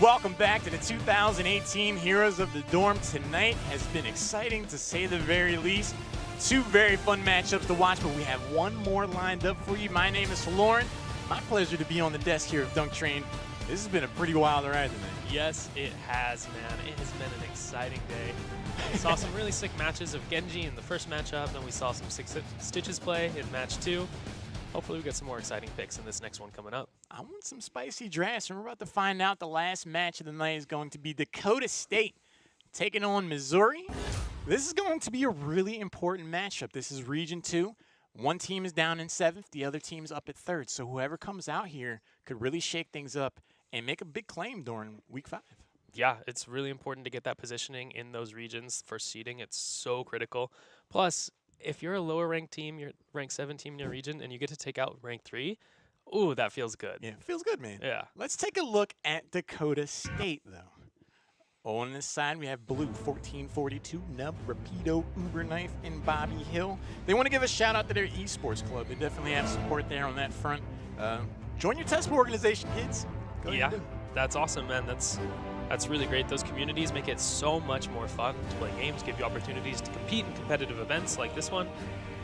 Welcome back to the 2018 Heroes of the Dorm. Tonight has been exciting to say the very least. Two very fun matchups to watch, but we have one more lined up for you. My name is Lauren. My pleasure to be on the desk here of Dunk Train. This has been a pretty wild ride tonight. Yes, it has, man. It has been an exciting day. We saw some really sick matches of Genji in the first matchup, then we saw some sick Stitches play in match 2. Hopefully we get some more exciting picks in this next one coming up. I want some spicy drafts, and we're about to find out the last match of the night is going to be Dakota State taking on Missouri. This is going to be a really important matchup. This is Region 2. One team is down in 7th, the other team's up at 3rd. So whoever comes out here could really shake things up and make a big claim during Week 5. Yeah, it's really important to get that positioning in those regions for seeding. It's so critical. Plus, if you're a lower ranked team, you're ranked 7 team in your region, and you get to take out rank 3, ooh, that feels good. Yeah, feels good, man. Yeah. Let's take a look at Dakota State, though. On this side, we have Blue, 1442, Nub, Rapido, Uber Knife, and Bobby Hill. They want to give a shout out to their esports club. They definitely have support there on that front. Join your Tespa organization, kids. Go Yeah, ahead. that's awesome, man. That's really great. Those communities make it so much more fun to play games, give you opportunities to compete in competitive events like this one.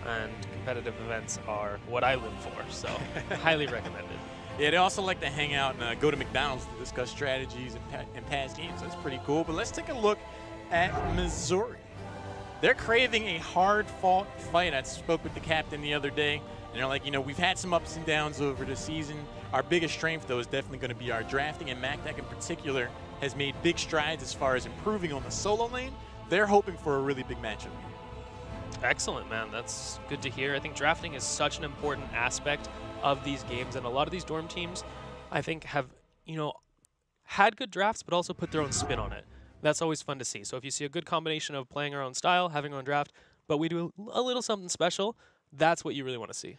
And competitive events are what I live for, so highly recommended. Yeah, they also like to hang out and go to McDonald's to discuss strategies and past games. That's pretty cool. But let's take a look at Missouri. They're craving a hard-fought fight. I spoke with the captain the other day, and they're like, we've had some ups and downs over the season. Our biggest strength, though, is definitely going to be our drafting, and MacDeck in particular has made big strides as far as improving on the solo lane. They're hoping for a really big matchup. Excellent, man. That's good to hear. I think drafting is such an important aspect of these games, and a lot of these dorm teams, I think, have, had good drafts, but also put their own spin on it. That's always fun to see. So if you see a good combination of playing our own style, having our own draft, but we do a little something special, that's what you really want to see.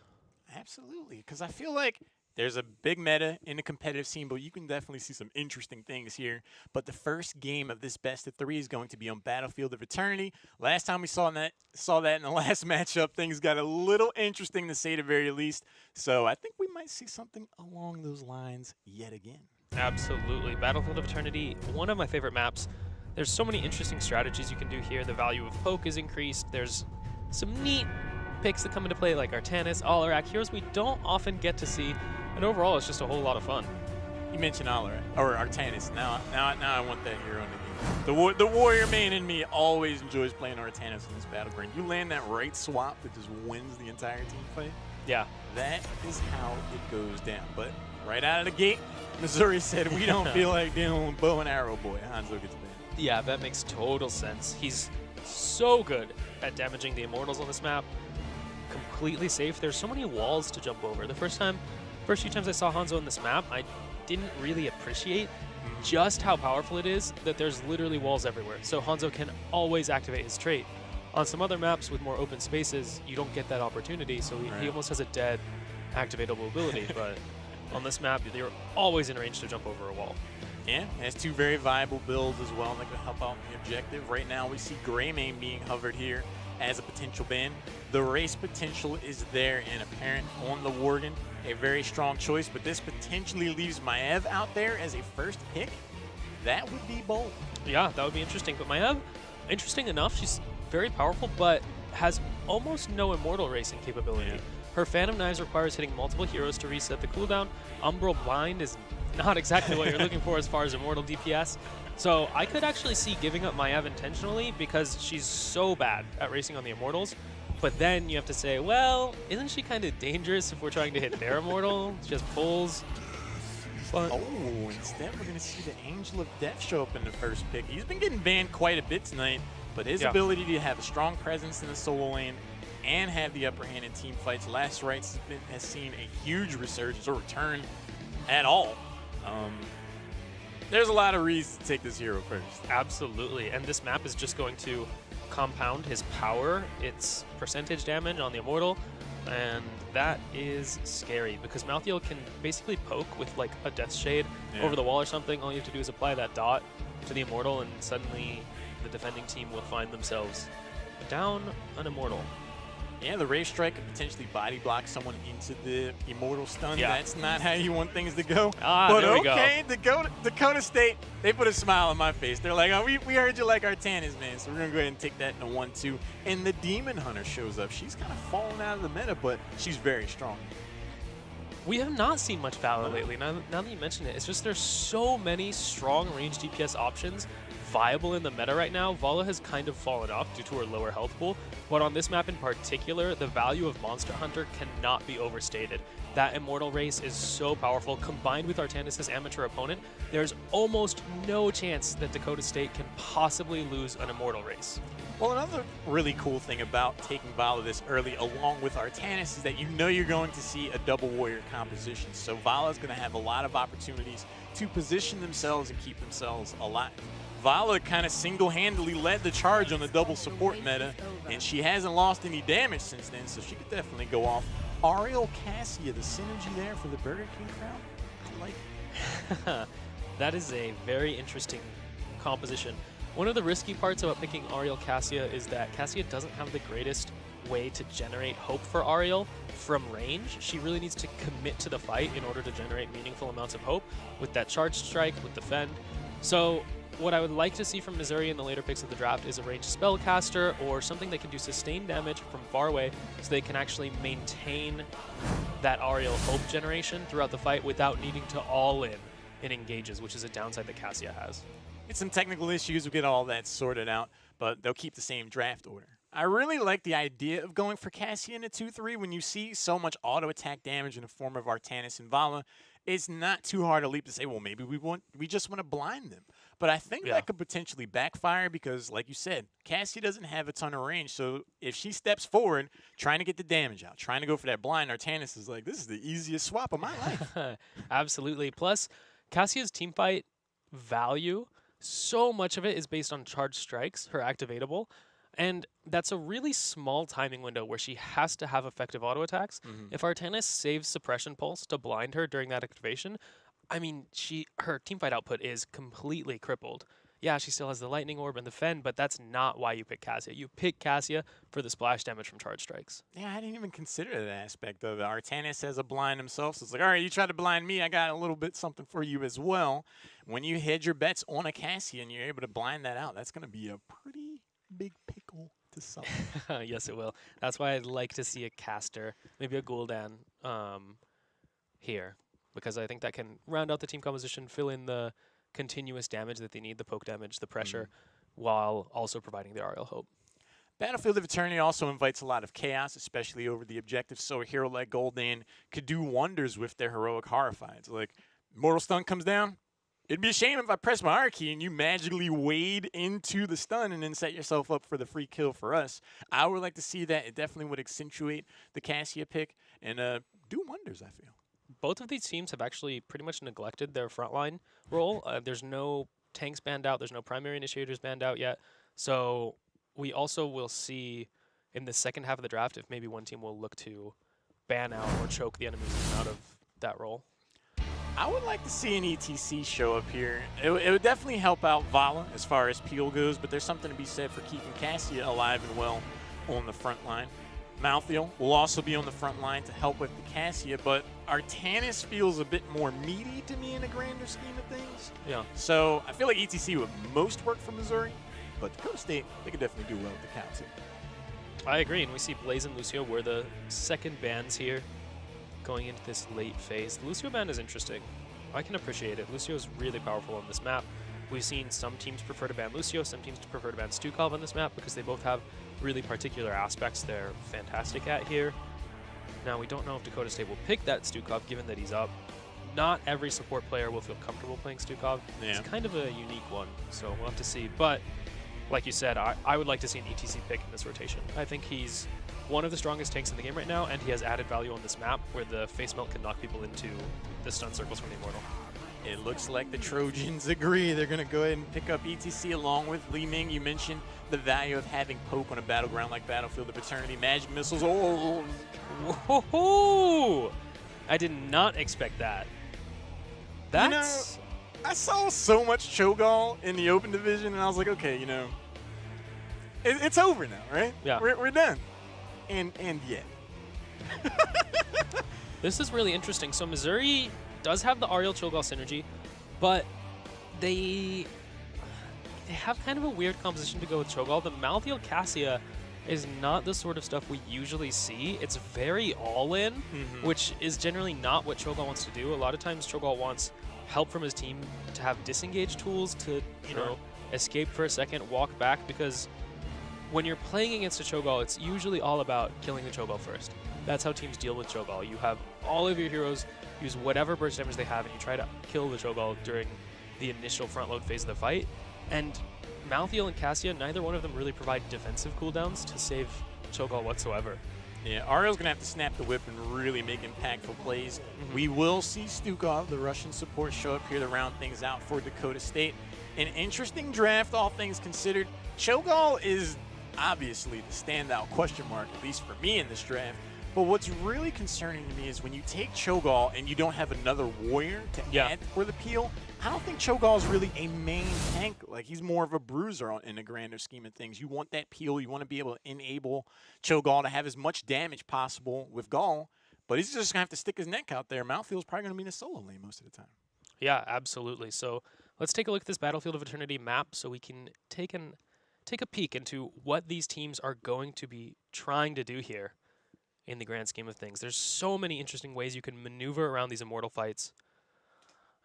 Absolutely, because I feel like there's a big meta in the competitive scene, but you can definitely see some interesting things here. But the first game of this best of 3 is going to be on Battlefield of Eternity. Last time we saw that in the last matchup, things got a little interesting to say the very least. So I think we might see something along those lines yet again. Absolutely. Battlefield of Eternity, one of my favorite maps. There's so many interesting strategies you can do here. The value of poke is increased. There's some neat picks that come into play like Artanis, Alarak, heroes we don't often get to see. And overall, it's just a whole lot of fun. You mentioned Alarak, or Artanis. Now I want that hero in the game. The warrior main in me always enjoys playing Artanis in this battleground. You land that right swap that just wins the entire team fight. Yeah. That is how it goes down. But right out of the gate, Missouri said, we don't feel like dealing with bow and arrow boy. Hanzo gets banned. Yeah, that makes total sense. He's so good at damaging the Immortals on this map. Completely safe. There's so many walls to jump over. The first few times I saw Hanzo on this map, I didn't really appreciate just how powerful it is that there's literally walls everywhere. So Hanzo can always activate his trait. On some other maps with more open spaces, you don't get that opportunity, so he almost has a dead activatable ability. But on this map, you're always in range to jump over a wall. Yeah, has 2 very viable builds as well that can help out in the objective. Right now, we see Greymane being hovered here as a potential ban. The race potential is there and apparent on the Worgen. A very strong choice, but this potentially leaves Maev out there as a first pick. That would be bold. Yeah, that would be interesting. But Maev, interesting enough, she's very powerful, but has almost no immortal racing capability. Yeah. Her Phantom Knives requires hitting multiple heroes to reset the cooldown. Umbral Blind is not exactly what you're looking for as far as immortal DPS. So I could actually see giving up Maev intentionally because she's so bad at racing on the immortals. But then you have to say, well, isn't she kind of dangerous if we're trying to hit their immortal? She has pulls. But instead we're going to see the Angel of Death show up in the first pick. He's been getting banned quite a bit tonight, but his ability to have a strong presence in the solo lane and have the upper hand in team fights, Last Rites has seen a huge resurgence or return at all. There's a lot of reasons to take this hero first. Absolutely, and this map is just going to compound his power, its percentage damage on the Immortal, and that is scary because Malthael can basically poke with like a Death Shade over the wall or something. All you have to do is apply that dot to the Immortal and suddenly the defending team will find themselves down an Immortal. Yeah, the Rave Strike could potentially body block someone into the Immortal Stun. Yeah. That's not how you want things to go. But there okay, Dakota State, they put a smile on my face. They're like, oh, we heard you like Artanis, man, so we're going to go ahead and take that in a 1-2. And the Demon Hunter shows up. She's kind of fallen out of the meta, but she's very strong. We have not seen much Valor lately. Now that you mention it, it's just there's so many strong range DPS options viable in the meta right now. Vala has kind of fallen off due to her lower health pool, but on this map in particular, the value of Monster Hunter cannot be overstated. That Immortal race is so powerful. Combined with Artanis' amateur opponent, there's almost no chance that Dakota State can possibly lose an Immortal race. Well, another really cool thing about taking Vala this early along with Artanis is that you know you're going to see a double warrior composition. So Vala's going to have a lot of opportunities to position themselves and keep themselves alive. Vala kind of single-handedly led the charge on the double support meta, and she hasn't lost any damage since then, so she could definitely go off. Ariel Cassia, the synergy there for the Burger King crown, I like it. That is a very interesting composition. One of the risky parts about picking Ariel Cassia is that Cassia doesn't have the greatest way to generate hope for Ariel from range. She really needs to commit to the fight in order to generate meaningful amounts of hope with that charge strike, with defend. So what I would like to see from Missouri in the later picks of the draft is a ranged spellcaster or something that can do sustained damage from far away so they can actually maintain that Ariel hope generation throughout the fight without needing to all in engages, which is a downside that Cassia has. It's some technical issues. We'll get all that sorted out, but they'll keep the same draft order. I really like the idea of going for Cassia in a 2-3 when you see so much auto attack damage in the form of Artanis and Vala. It's not too hard a leap to say, well, maybe we just want to blind them. But I think that could potentially backfire because, like you said, Cassie doesn't have a ton of range. So if she steps forward, trying to get the damage out, trying to go for that blind, Artanis is like, this is the easiest swap of my life. Absolutely. Plus, Cassia's teamfight value, so much of it is based on charge strikes, her activatable. And that's a really small timing window where she has to have effective auto attacks. If Artanis saves Suppression Pulse to blind her during that activation, I mean, her teamfight output is completely crippled. Yeah, she still has the Lightning Orb and the Fend, but that's not why you pick Cassia. You pick Cassia for the splash damage from charge strikes. Yeah, I didn't even consider that aspect of it. Artanis has a blind himself, so it's like, all right, you try to blind me, I got a little bit something for you as well. When you hedge your bets on a Cassia and you're able to blind that out, that's going to be a pretty big pickle to solve. Yes, it will. That's why I'd like to see a caster, maybe a Gul'dan here, because I think that can round out the team composition, fill in the continuous damage that they need, the poke damage, the pressure, while also providing the Ariel hope. Battlefield of Eternity also invites a lot of chaos, especially over the objective, so a hero like Gul'dan could do wonders with their heroic Horrifieds. Like, Mortal Stun comes down, it'd be a shame if I press my R key and you magically wade into the stun and then set yourself up for the free kill for us. I would like to see that. It definitely would accentuate the Cassia pick and do wonders, I feel. Both of these teams have actually pretty much neglected their frontline role. There's no tanks banned out. There's no primary initiators banned out yet. So we also will see in the second half of the draft if maybe one team will look to ban out or choke the enemies out of that role. I would like to see an ETC show up here. It would definitely help out Vala as far as Peel goes, but there's something to be said for keeping Cassia alive and well on the front line. Malthael will also be on the front line to help with the Cassia, but Artanis feels a bit more meaty to me in a grander scheme of things. Yeah. So I feel like ETC would most work for Missouri, but Dakota State, they could definitely do well with the cow too. I agree, and we see Blaze and Lucio were the second bans here going into this late phase. The Lucio ban is interesting. I can appreciate it. Lucio is really powerful on this map. We've seen some teams prefer to ban Lucio, some teams prefer to ban Stukov on this map because they both have really particular aspects they're fantastic at here. Now, we don't know if Dakota State will pick that Stukov given that he's up. Not every support player will feel comfortable playing Stukov. Yeah. It's kind of a unique one, so we'll have to see. But like you said, I would like to see an ETC pick in this rotation. I think he's one of the strongest tanks in the game right now, and he has added value on this map where the face melt can knock people into the stun circles from the Immortal. It looks like the Trojans agree. They're going to go ahead and pick up ETC along with Li Ming. You mentioned the value of having poke on a battleground like Battlefield of Eternity. Magic missiles. Oh! Whoa! I did not expect that. That's... You know, I saw so much Cho'Gall in the open division, and I was like, okay, you know, it's over now, right? Yeah. We're done. and yet. This is really interesting. So Missouri does have the Ariel Cho'Gall synergy, but they have kind of a weird composition to go with Cho'Gall. The Malthael Cassia is not the sort of stuff we usually see. It's very all-in, which is generally not what Cho'Gall wants to do. A lot of times Cho'Gall wants help from his team to have disengage tools to, you know, escape for a second, walk back, because when you're playing against a Cho'Gall, it's usually all about killing the Cho'Gall first. That's how teams deal with Cho'Gall. You have all of your heroes use whatever burst damage they have, and you try to kill the Cho'Gall during the initial front load phase of the fight. And Malthael and Cassia, neither one of them really provide defensive cooldowns to save Cho'Gall whatsoever. Yeah, Ariel's going to have to snap the whip and really make impactful plays. We will see Stukov, the Russian support, show up here to round things out for Dakota State. An interesting draft, all things considered. Cho'Gall is obviously the standout question mark, at least for me in this draft. But what's really concerning to me is when you take Cho'Gall and you don't have another warrior to add for the peel, I don't think Cho'Gall is really a main tank. Like, he's more of a bruiser in the grander scheme of things. You want that peel. You want to be able to enable Cho'Gall to have as much damage possible with Gall, but he's just going to have to stick his neck out there. Malthael's probably going to be in the solo lane most of the time. Yeah, absolutely. So let's take a look at this Battlefield of Eternity map so we can take a peek into what these teams are going to be trying to do here in the grand scheme of things. There's so many interesting ways you can maneuver around these Immortal fights.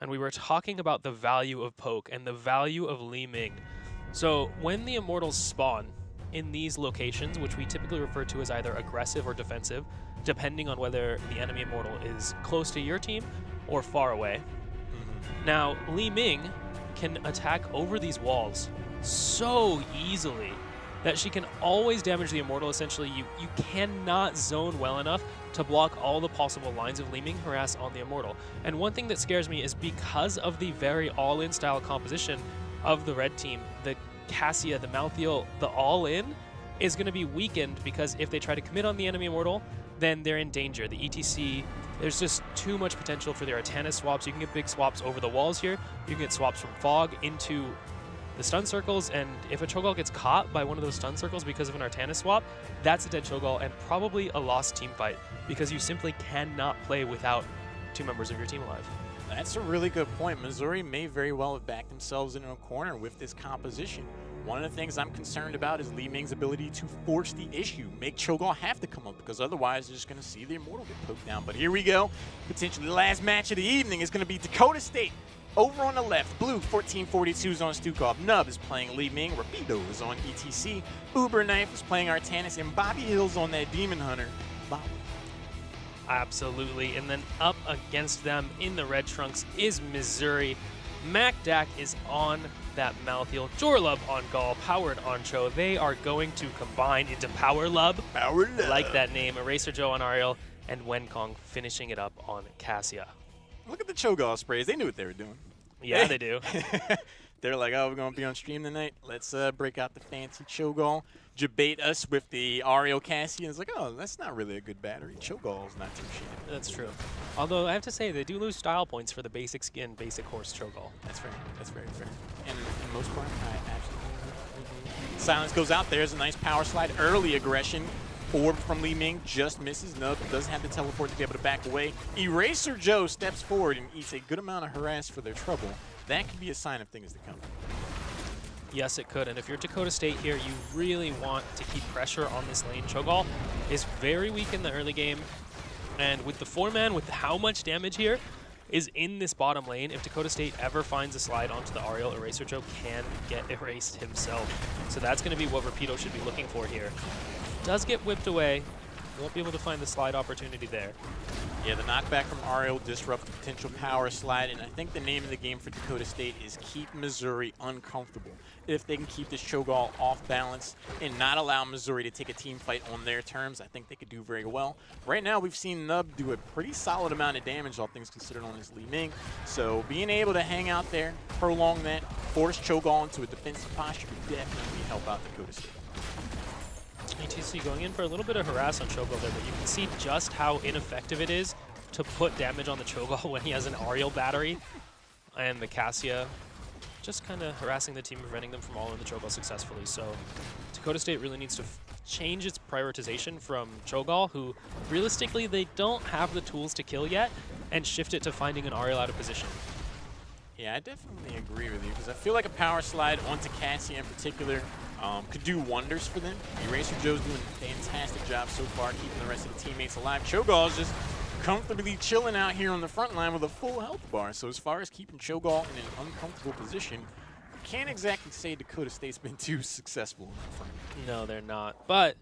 And we were talking about the value of Poke and the value of Li Ming. So when the Immortals spawn in these locations, which we typically refer to as either aggressive or defensive, depending on whether the enemy Immortal is close to your team or far away. Now, Li Ming can attack over these walls so easily that she can always damage the Immortal. Essentially, you cannot zone well enough to block all the possible lines of Li Ming harass on the Immortal. And one thing that scares me is because of the very all-in style composition of the red team, the Cassia, the Malthael, the all-in is going to be weakened because if they try to commit on the enemy Immortal, then they're in danger. The ETC, there's just too much potential for their Artanis swaps. You can get big swaps over the walls here. You can get swaps from Fog into the stun circles, and if a Cho'Gall gets caught by one of those stun circles because of an Artanis swap, that's a dead Cho'Gall and probably a lost team fight because you simply cannot play without two members of your team alive. That's a really good point. Missouri may very well have backed themselves into a corner with this composition. One of the things I'm concerned about is Li Ming's ability to force the issue, make Cho'Gall have to come up, because otherwise they're just going to see the Immortal get poked down. But here we go. Potentially the last match of the evening is going to be Dakota State. Over on the left, Blue 1442 is on Stukov. Nub is playing Li Ming. Rapido is on ETC. Uber Knife is playing Artanis. And Bobby Hill's on that Demon Hunter. Bobby. Absolutely. And then up against them in the red trunks is Missouri. Mac Dak is on that Malthael. Jorlub on Gall, powered on Cho. They are going to combine into Power Lub. Power Lub. Like that name. Eraser Joe on Ariel, and Wenkong finishing it up on Cassia. Look at the Cho'Gall sprays. They knew what they were doing. Yeah, they do. They're like, oh, we're going to be on stream tonight. Let's break out the fancy Cho'Gall. Debate us with the Ariel Cassie. And it's like, oh, that's not really a good battery. Cho'Gall's not too shabby. That's true. Although I have to say, they do lose style points for the basic skin, basic horse Cho'Gall. That's fair. That's very fair. And in most part, I absolutely agree. Silence goes out. There's a nice power slide. Early aggression. Orb from Li Ming just misses. Nub doesn't have the teleport to be able to back away. Eraser Joe steps forward and eats a good amount of harass for their trouble. That could be a sign of things to come. Yes, it could. And if you're Dakota State here, you really want to keep pressure on this lane. Cho'Gall is very weak in the early game. And with the 4-man, with how much damage here is in this bottom lane, if Dakota State ever finds a slide onto the Ariel, Eraser Joe can get erased himself. So that's going to be what Rapido should be looking for here. Does get whipped away. Won't be able to find the slide opportunity there. Yeah, the knockback from Ariel disrupts the potential power slide, and I think the name of the game for Dakota State is keep Missouri uncomfortable. If they can keep this Cho'Gall off balance and not allow Missouri to take a team fight on their terms, I think they could do very well. Right now, we've seen Nub do a pretty solid amount of damage, all things considered, on his Li Ming. So being able to hang out there, prolong that, force Cho'Gall into a defensive posture could definitely help out Dakota State. ETC going in for a little bit of harass on Cho'Gall there, but you can see just how ineffective it is to put damage on the Cho'Gall when he has an Ariel battery. And the Cassia just kind of harassing the team, preventing them from all in the Cho'Gall successfully. So Dakota State really needs to change its prioritization from Cho'Gall, who realistically they don't have the tools to kill yet, and shift it to finding an Ariel out of position. Yeah, I definitely agree with you, because I feel like a power slide onto Cassia in particular could do wonders for them. Eraser Joe's doing a fantastic job so far, keeping the rest of the teammates alive. Cho'Gall's just comfortably chilling out here on the front line with a full health bar. So as far as keeping Cho'Gall in an uncomfortable position, can't exactly say Dakota State's been too successful on that front. No, they're not. But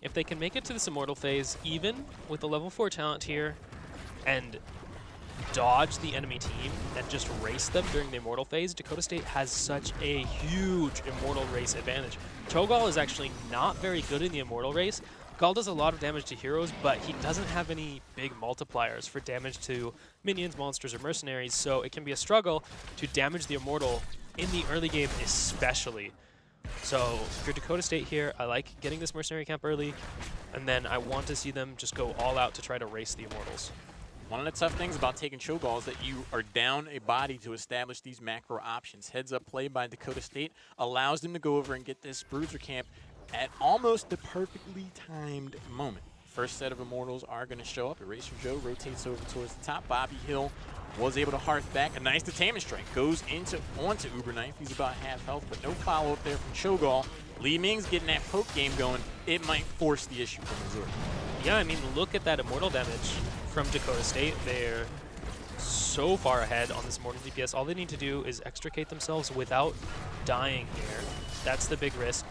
if they can make it to this Immortal phase, even with the level 4 talent here, and dodge the enemy team and just race them during the Immortal phase, Dakota State has such a huge Immortal race advantage. Cho'Gall is actually not very good in the Immortal race. Gall does a lot of damage to heroes, but he doesn't have any big multipliers for damage to minions, monsters, or mercenaries, so it can be a struggle to damage the Immortal in the early game especially. So if you're Dakota State here, I like getting this mercenary camp early, and then I want to see them just go all out to try to race the Immortals. One of the tough things about taking Cho'Gall is that you are down a body to establish these macro options. Heads up play by Dakota State allows them to go over and get this Bruiser camp at almost the perfectly timed moment. First set of Immortals are going to show up. Eraser Joe rotates over towards the top. Bobby Hill was able to hearth back. A nice detainment strike goes onto Uber Knife. He's about half health, but no follow-up there from Cho'Gall. Li Ming's getting that poke game going. It might force the issue for Missouri. Yeah, I mean, look at that Immortal damage from Dakota State. They're so far ahead on this Immortal DPS. All they need to do is extricate themselves without dying here. That's the big risk.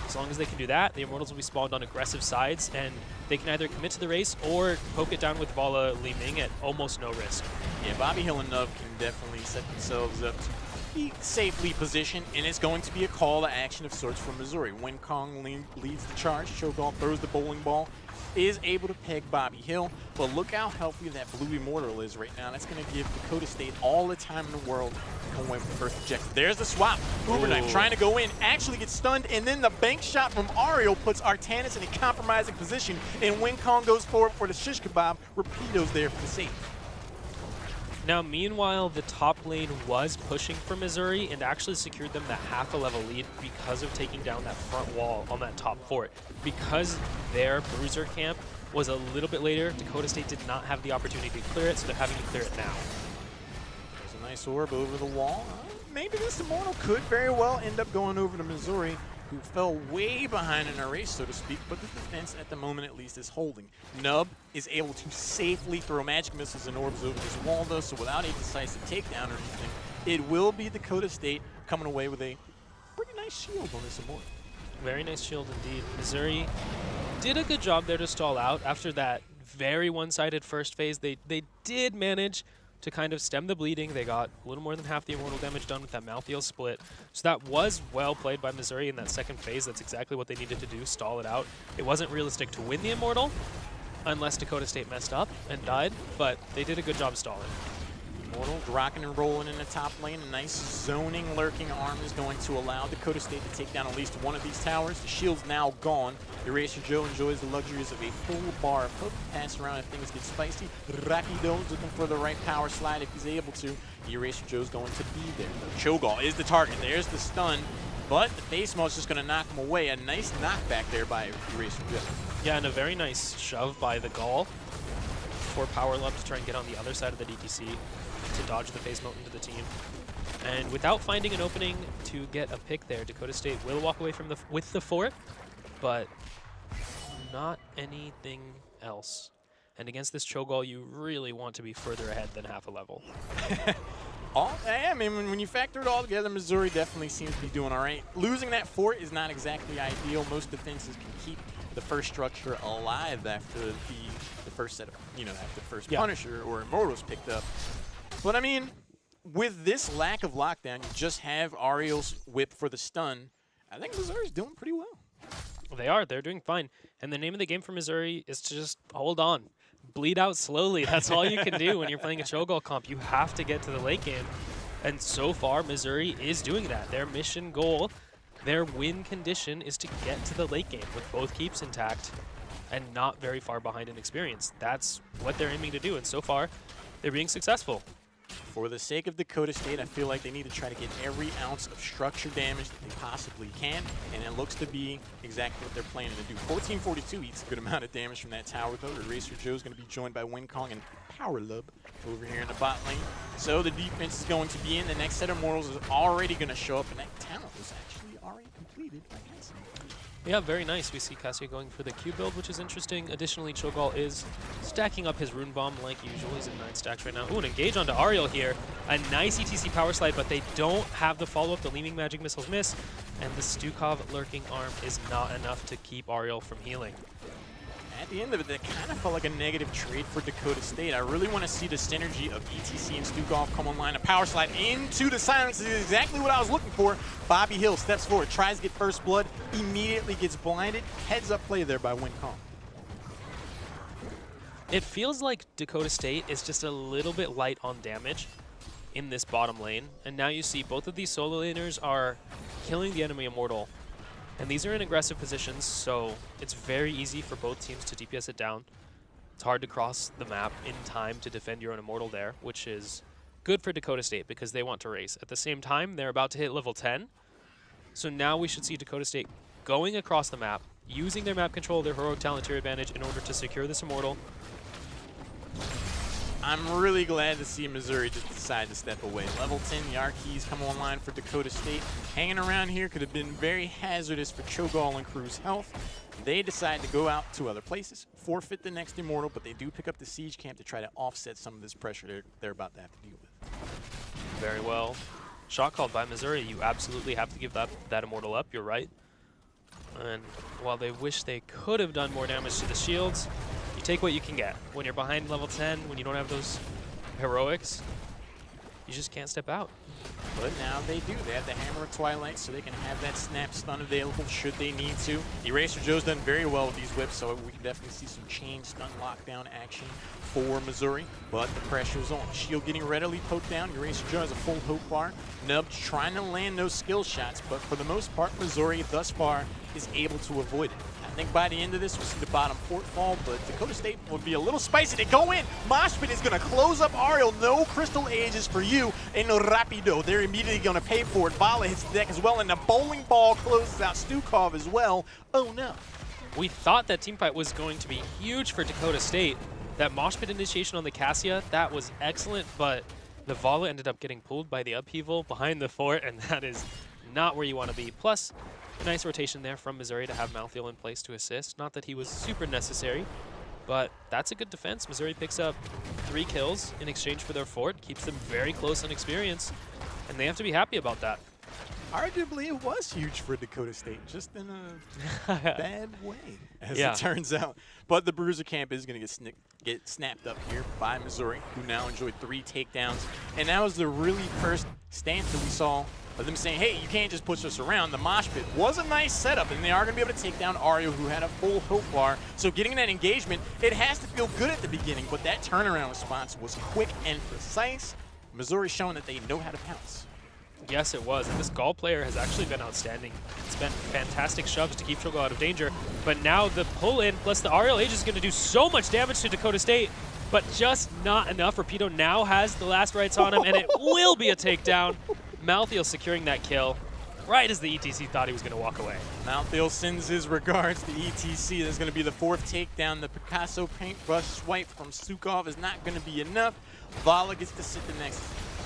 As long as they can do that, the Immortals will be spawned on aggressive sides, and they can either commit to the race or poke it down with Vala Li Ming at almost no risk. Yeah, Bobby Hill and Nub can definitely set themselves up to be safely positioned, and it's going to be a call to action of sorts from Missouri. When Kong leads the charge, Cho'Gall throws the bowling ball, is able to peg Bobby Hill, but look how healthy that blue Immortal is right now. That's going to give Dakota State all the time in the world to come away with the first objective. There's the swap. Uber Knife trying to go in, actually gets stunned, and then the bank shot from Ariel puts Artanis in a compromising position, and when Kong goes forward for the shish kebab, Rapido's there for the save. Now, meanwhile, the top lane was pushing for Missouri and actually secured them that half a level lead because of taking down that front wall on that top fort. Because their Bruiser camp was a little bit later, Dakota State did not have the opportunity to clear it, so they're having to clear it now. There's a nice orb over the wall. Maybe this Immortal could very well end up going over to Missouri, who fell way behind in a race, so to speak, but the defense at the moment at least is holding. Nub is able to safely throw magic missiles and orbs over this wall, though, so without a decisive takedown or anything, it will be Dakota State coming away with a pretty nice shield on this Immortal. Very nice shield indeed. Missouri did a good job there to stall out. After that very one-sided first phase, they did manage to kind of stem the bleeding. They got a little more than half the Immortal damage done with that Malthael split. So that was well played by Missouri in that second phase. That's exactly what they needed to do, stall it out. It wasn't realistic to win the Immortal, unless Dakota State messed up and died, but they did a good job stalling. Immortal rocking and rolling in the top lane. A nice zoning lurking arm is going to allow Dakota State to take down at least one of these towers. The shield's now gone. Eraser Joe enjoys the luxuries of a full bar of hook. Pass around if things get spicy. Rapido's looking for the right power slide if he's able to. The Eraser Joe's going to be there. Cho'Gall is the target. There's the stun, but the face maul is just going to knock him away. A nice knockback there by Eraser Joe. Yeah, and a very nice shove by the Gall for Power Love to try and get on the other side of the DTC to dodge the face melt into the team. And without finding an opening to get a pick there, Dakota State will walk away from with the fort, but not anything else. And against this Cho'Gall, you really want to be further ahead than half a level. I mean, when you factor it all together, Missouri definitely seems to be doing all right. Losing that fort is not exactly ideal. Most defenses can keep the first structure alive after the first set of, after the first Punisher or Immortals picked up. But I mean, with this lack of lockdown, you just have Ariel's whip for the stun. I think Missouri's doing pretty well. They are. They're doing fine. And the name of the game for Missouri is to just hold on. Bleed out slowly. That's all you can do when you're playing a Cho'Gall comp. You have to get to the late game. And so far, Missouri is doing that. Their mission goal, their win condition is to get to the late game with both keeps intact and not very far behind in experience. That's what they're aiming to do. And so far, they're being successful. For the sake of Dakota State, I feel like they need to try to get every ounce of structure damage that they possibly can, and it looks to be exactly what they're planning to do. 1442 eats a good amount of damage from that tower, though. Eraser Joe's going to be joined by Winkong and Power Lub over here in the bot lane. So the defense is going to be in. The next set of mortals is already going to show up, and that talent was actually already completed by Cassie. Yeah, very nice. We see Cassia going for the Q build, which is interesting. Additionally, Cho'Gall is stacking up his Rune Bomb like usual. He's in 9 stacks right now. Ooh, an engage onto Ariel here. A nice ETC power slide, but they don't have the follow-up. The Leaming Magic Missiles miss, and the Stukov Lurking Arm is not enough to keep Ariel from healing. At the end of it, that kind of felt like a negative trade for Dakota State. I really want to see the synergy of ETC and Stukov come online. A power slide into the silence is exactly what I was looking for. Bobby Hill steps forward, tries to get first blood, immediately gets blinded. Heads up play there by Winkong. It feels like Dakota State is just a little bit light on damage in this bottom lane. And now you see both of these solo laners are killing the enemy Immortal. And these are in aggressive positions, so it's very easy for both teams to DPS it down. It's hard to cross the map in time to defend your own Immortal there, which is good for Dakota State because they want to race. At the same time, they're about to hit level 10. So now we should see Dakota State going across the map, using their map control, their heroic talent tier advantage in order to secure this Immortal. I'm really glad to see Missouri just decide to step away. Level 10 Yarkeys come online for Dakota State. Hanging around here could have been very hazardous for Cho'Gall and crew's health. They decide to go out to other places, forfeit the next Immortal, but they do pick up the siege camp to try to offset some of this pressure they're about to have to deal with. Very well. Shot called by Missouri. You absolutely have to give that Immortal up. You're right. And while they wish they could have done more damage to the shields, you take what you can get. When you're behind level 10, when you don't have those heroics, you just can't step out. But now they do. They have the Hammer of Twilight, so they can have that snap stun available should they need to. Eraser Joe's done very well with these whips, so we can definitely see some chain stun lockdown action for Missouri. But the pressure's on. Shield getting readily poked down. Eraser Joe has a full hope bar. Nub trying to land those skill shots, but for the most part, Missouri thus far is able to avoid it. I think by the end of this, we'll see the bottom port fall, but Dakota State will be a little spicy. They go in. Moshpit is going to close up Ariel. No Crystal Ages for you. And no Rapido. They're immediately going to pay for it. Vala hits the deck as well, and the bowling ball closes out Stukov as well. Oh, no. We thought that teamfight was going to be huge for Dakota State. That Moshpit initiation on the Cassia, that was excellent, but the Vala ended up getting pulled by the upheaval behind the fort, and that is not where you want to be. Plus, a nice rotation there from Missouri to have Malthael in place to assist. Not that he was super necessary, but that's a good defense. Missouri picks up 3 kills in exchange for their fort, keeps them very close on experience, and they have to be happy about that. Arguably, it was huge for Dakota State, just in a bad way, as it turns out. But the Bruiser camp is going to get snapped up here by Missouri, who now enjoyed 3 takedowns. And that was the really first stance that we saw of them saying, hey, you can't just push us around. The mosh pit was a nice setup, and they are going to be able to take down Ariel, who had a full hope bar. So getting that engagement, it has to feel good at the beginning, but that turnaround response was quick and precise. Missouri showing that they know how to pounce. Yes, it was. And this Gaul player has actually been outstanding. It's been fantastic shoves to keep Cho'Gall out of danger. But now the pull-in plus the Ariel Age is going to do so much damage to Dakota State, but just not enough. Rapido now has the last rights on him, and it will be a takedown. Malthael securing that kill right as the ETC thought he was going to walk away. Malthael sends his regards to ETC. There's going to be the 4th takedown. The Picasso paintbrush swipe from Stukov is not going to be enough. Vala gets to sit the next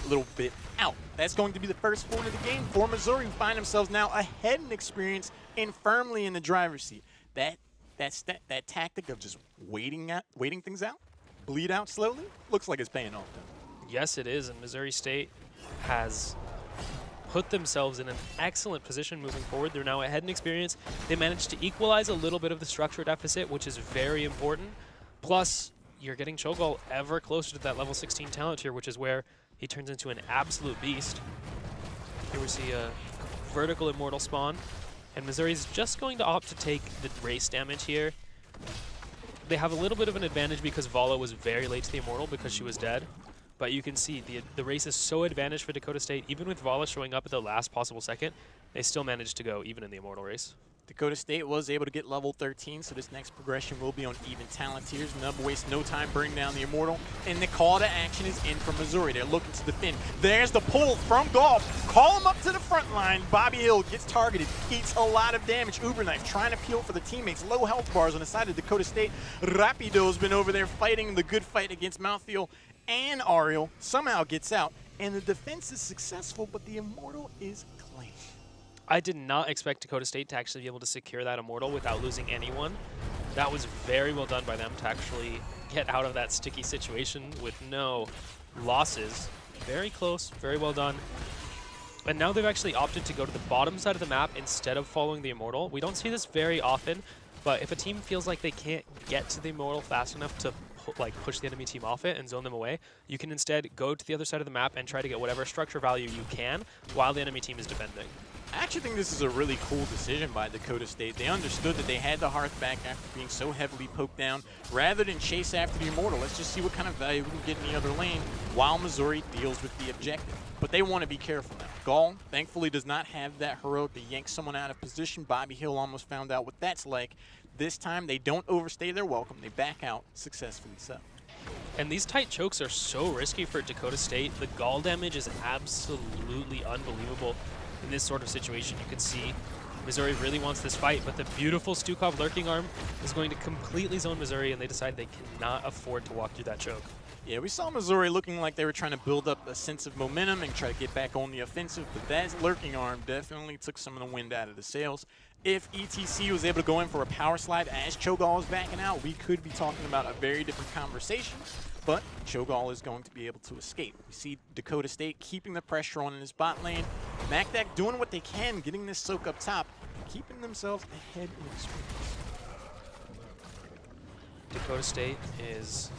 little bit out. That's going to be the first fort of the game for Missouri, who find themselves now ahead in experience and firmly in the driver's seat. That tactic of just waiting things out, bleed out slowly, looks like it's paying off though. Yes, it is, and Missouri State has put themselves in an excellent position moving forward. They're now ahead in experience. They managed to equalize a little bit of the structure deficit, which is very important. Plus, you're getting Cho'Gall ever closer to that level 16 talent tier, which is where he turns into an absolute beast. Here we see a vertical Immortal spawn, and Missouri's just going to opt to take the race damage here. They have a little bit of an advantage because Vala was very late to the Immortal because she was dead. But you can see the race is so advantaged for Dakota State. Even with Vala showing up at the last possible second, they still managed to go even in the Immortal race. Dakota State was able to get level 13, so this next progression will be on even talent tiers. Nub wastes no time burning down the Immortal, and the call to action is in from Missouri. They're looking to defend. There's the pull from Golf. Call him up to the front line. Bobby Hill gets targeted, eats a lot of damage. Uberknife trying to peel for the teammates. Low health bars on the side of Dakota State. Rapido's been over there fighting the good fight against Mouthfeel, and Ariel somehow gets out. And the defense is successful, but the Immortal is claimed. I did not expect Dakota State to actually be able to secure that Immortal without losing anyone. That was very well done by them to actually get out of that sticky situation with no losses. Very close, very well done. And now they've actually opted to go to the bottom side of the map instead of following the Immortal. We don't see this very often, but if a team feels like they can't get to the Immortal fast enough to push the enemy team off it and zone them away, you can instead go to the other side of the map and try to get whatever structure value you can while the enemy team is defending. I actually think this is a really cool decision by Dakota State. They understood that they had the Hearth back after being so heavily poked down. Rather than chase after the Immortal, let's just see what kind of value we can get in the other lane while Missouri deals with the objective. But they want to be careful now. Gall, thankfully, does not have that heroic to yank someone out of position. Bobby Hill almost found out what that's like. This time, they don't overstay their welcome. They back out successfully so. And these tight chokes are so risky for Dakota State. The Gall damage is absolutely unbelievable. In this sort of situation, you can see Missouri really wants this fight, but the beautiful Stukov lurking arm is going to completely zone Missouri, and they decide they cannot afford to walk through that choke. Yeah, we saw Missouri looking like they were trying to build up a sense of momentum and try to get back on the offensive, but that lurking arm definitely took some of the wind out of the sails. If ETC was able to go in for a power slide as Cho'Gall is backing out, we could be talking about a very different conversation, but Cho'Gall is going to be able to escape. We see Dakota State keeping the pressure on in his bot lane. MacDac doing what they can, getting this soak up top, keeping themselves ahead in experience. Dakota State is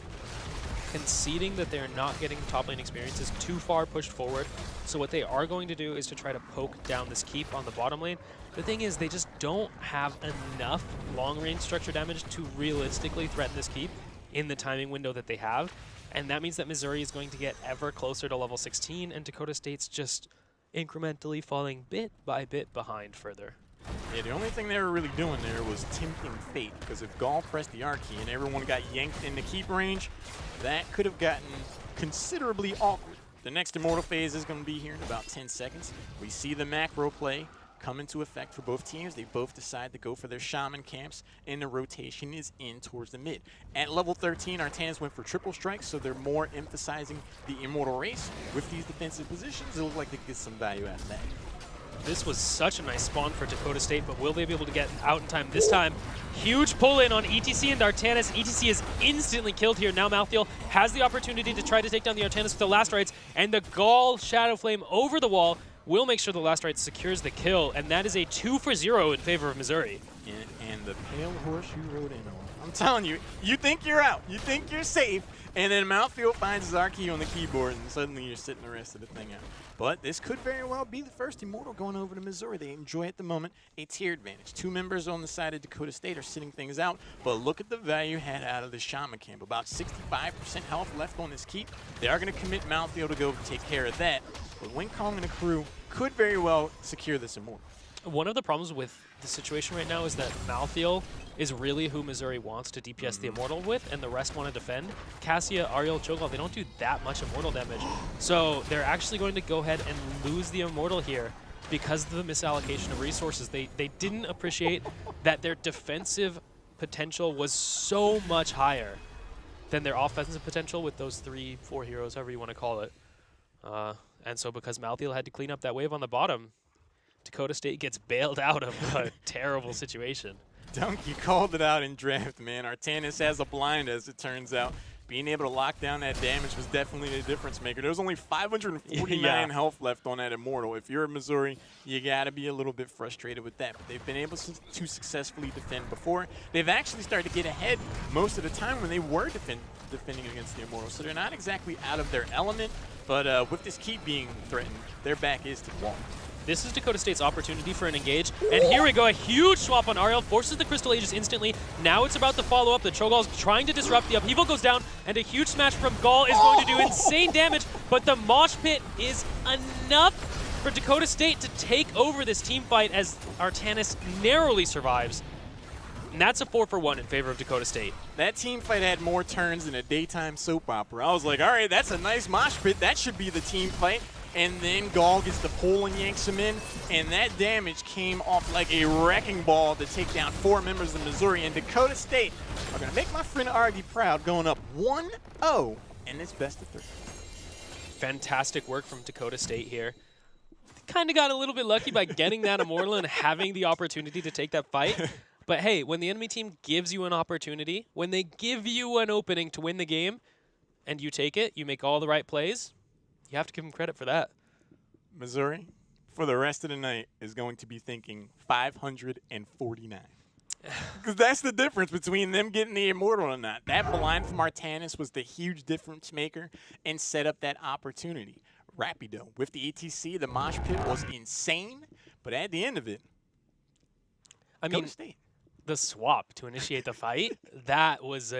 conceding that they're not getting top lane experiences too far pushed forward. So what they are going to do is to try to poke down this keep on the bottom lane. The thing is, they just don't have enough long-range structure damage to realistically threaten this keep in the timing window that they have. And that means that Missouri is going to get ever closer to level 16, and Dakota State's just incrementally falling bit by bit behind further. Yeah, the only thing they were really doing there was tempting fate, because if Gall pressed the R key and everyone got yanked into keep range, that could have gotten considerably awkward. The next Immortal phase is going to be here in about 10 seconds. We see the macro play come into effect for both teams. They both decide to go for their Shaman camps, and the rotation is in towards the mid. At level 13, Artanis went for triple strikes, so they're more emphasizing the Immortal race. With these defensive positions, it looks like they could get some value out of that. This was such a nice spawn for Dakota State, but will they be able to get out in time this time? Huge pull-in on ETC and Artanis. ETC is instantly killed here. Now Mouthfeel has the opportunity to try to take down the Artanis with the Last Rites, and the Gall Shadow Flame over the wall will make sure the Last Rites secures the kill, and that is a 2-for-0 in favor of Missouri. And the pale horse you rode in on. I'm telling you, you think you're out, you think you're safe, and then Mouthfeel finds his R key on the keyboard, and suddenly you're sitting the rest of the thing out. But this could very well be the first Immortal going over to Missouri. They enjoy at the moment a tier advantage. Two members on the side of Dakota State are sitting things out, but look at the value had out of the Shaman camp. About 65% health left on this keep. They are going to commit Mouthfeel to go take care of that, but Wing-Kong and the crew could very well secure this Immortal. One of the problems with the situation right now is that Mouthfeel is really who Missouri wants to DPS the Immortal with, and the rest want to defend. Cassia, Ariel, Cho'Gall, they don't do that much Immortal damage. So they're actually going to go ahead and lose the Immortal here because of the misallocation of resources. They didn't appreciate that their defensive potential was so much higher than their offensive potential with those 3-4 heroes, however you want to call it. And so because Mouthfeel had to clean up that wave on the bottom, Dakota State gets bailed out of a terrible situation. Donkey called it out in draft, man. Artanis has a blind, as it turns out. Being able to lock down that damage was definitely a difference maker. There was only 549 health left on that Immortal. If you're in Missouri, you got to be a little bit frustrated with that. But they've been able to successfully defend before. They've actually started to get ahead most of the time when they were defending against the Immortal. So they're not exactly out of their element, but with this keep being threatened, their back is to the wall. This is Dakota State's opportunity for an engage. And here we go, a huge swap on Ariel, forces the Crystal Aegis instantly. Now it's about to follow up. The Cho'Gall's trying to disrupt. The upheaval goes down, and a huge smash from Gall is going to do insane damage, but the Mosh Pit is enough for Dakota State to take over this team fight as Artanis narrowly survives. And that's a 4-for-1 in favor of Dakota State. That team fight had more turns than a daytime soap opera. I was like, all right, that's a nice mosh pit. That should be the team fight. And then Gall gets the pull and yanks him in, and that damage came off like a wrecking ball to take down 4 members of Missouri. And Dakota State are going to make my friend Argy proud, going up 1-0 in this best of 3. Fantastic work from Dakota State here. Kind of got a little bit lucky by getting that Immortal and having the opportunity to take that fight. But hey, when the enemy team gives you an opportunity, when they give you an opening to win the game, and you take it, you make all the right plays, you have to give them credit for that. Missouri, for the rest of the night, is going to be thinking 549. Because that's the difference between them getting the Immortal or not. That blind from Artanis was the huge difference maker and set up that opportunity. Rapido with the ETC, the mosh pit was insane, but at the end of it, I mean, the swap to initiate the fight, that was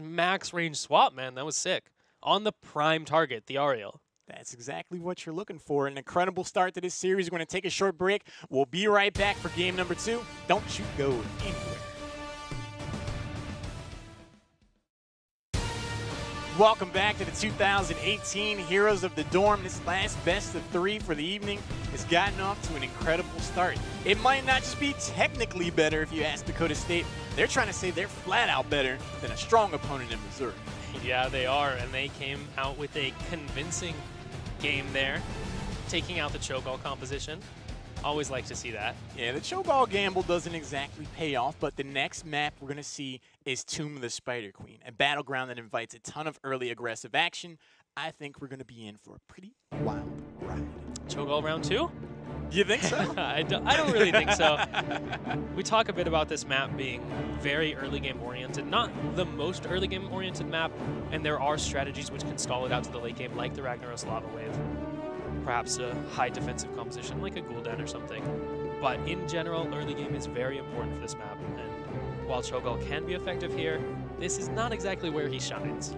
max range swap, man. That was sick. On the prime target, the Ariel. That's exactly what you're looking for. An incredible start to this series. We're going to take a short break. We'll be right back for game number 2. Don't you go anywhere. Welcome back to the 2018 Heroes of the Dorm. This last best of 3 for the evening has gotten off to an incredible start. It might not just be technically better if you ask Dakota State. They're trying to say they're flat out better than a strong opponent in Missouri. Yeah, they are, and they came out with a convincing game there, taking out the Cho'Gall composition. Always like to see that. Yeah, the Cho'Gall gamble doesn't exactly pay off, but the next map we're going to see is Tomb of the Spider Queen, a battleground that invites a ton of early aggressive action. I think we're going to be in for a pretty wild ride. Cho'Gall round 2? You think so? I don't really think so. We talk a bit about this map being very early game oriented, not the most early game oriented map, and there are strategies which can stall it out to the late game, like the Ragnaros Lava Wave. Perhaps a high defensive composition like a Gul'dan or something. But in general, early game is very important for this map, and while Cho'Gall can be effective here, this is not exactly where he shines.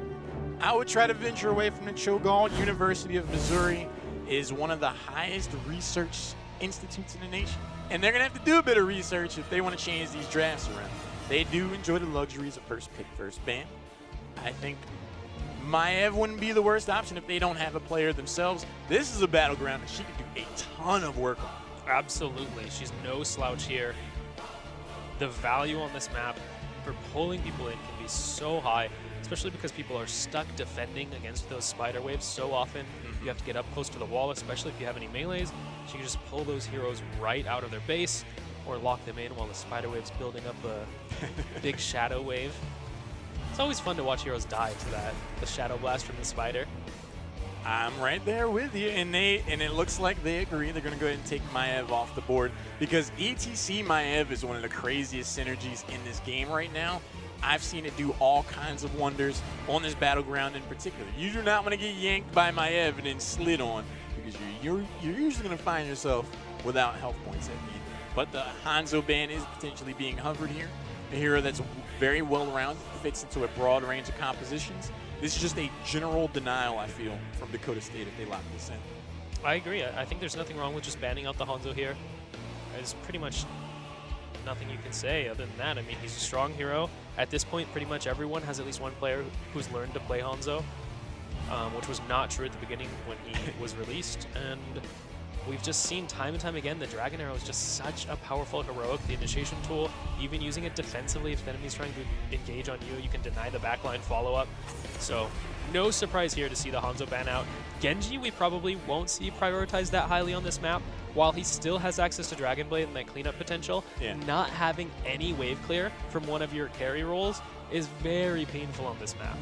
I would try to venture away from the Cho'Gall. University of Missouri is one of the highest research institutes in the nation. And they're going to have to do a bit of research if they want to change these drafts around. They do enjoy the luxuries of first pick, first ban. I think Maev wouldn't be the worst option if they don't have a player themselves. This is a battleground that she can do a ton of work on. Absolutely. She's no slouch here. The value on this map for pulling people in can be so high, especially because people are stuck defending against those spider waves so often. You have to get up close to the wall, especially if you have any melees. So you can just pull those heroes right out of their base or lock them in while the spider wave's building up a big shadow wave. It's always fun to watch heroes die to that, the shadow blast from the spider. I'm right there with you, and it looks like they agree. They're going to go ahead and take Maev off the board because ETC Maev is one of the craziest synergies in this game right now. I've seen it do all kinds of wonders on this battleground in particular. You do not want to get yanked by Maev and then slid on because you're usually going to find yourself without health points at the end. But the Hanzo ban is potentially being hovered here. A hero that's very well-rounded, fits into a broad range of compositions. This is just a general denial, I feel, from Dakota State if they lock this in. I agree. I think there's nothing wrong with just banning out the Hanzo here. There's pretty much nothing you can say other than that. I mean, he's a strong hero. At this point, pretty much everyone has at least one player who's learned to play Hanzo, which was not true at the beginning when he was released. And we've just seen time and time again the Dragon Arrow is just such a powerful heroic. The initiation tool, even using it defensively if the enemy's trying to engage on you, you can deny the backline follow-up. So no surprise here to see the Hanzo ban out. Genji we probably won't see prioritized that highly on this map. While he still has access to Dragon Blade and that cleanup potential, not having any wave clear from one of your carry roles is very painful on this map.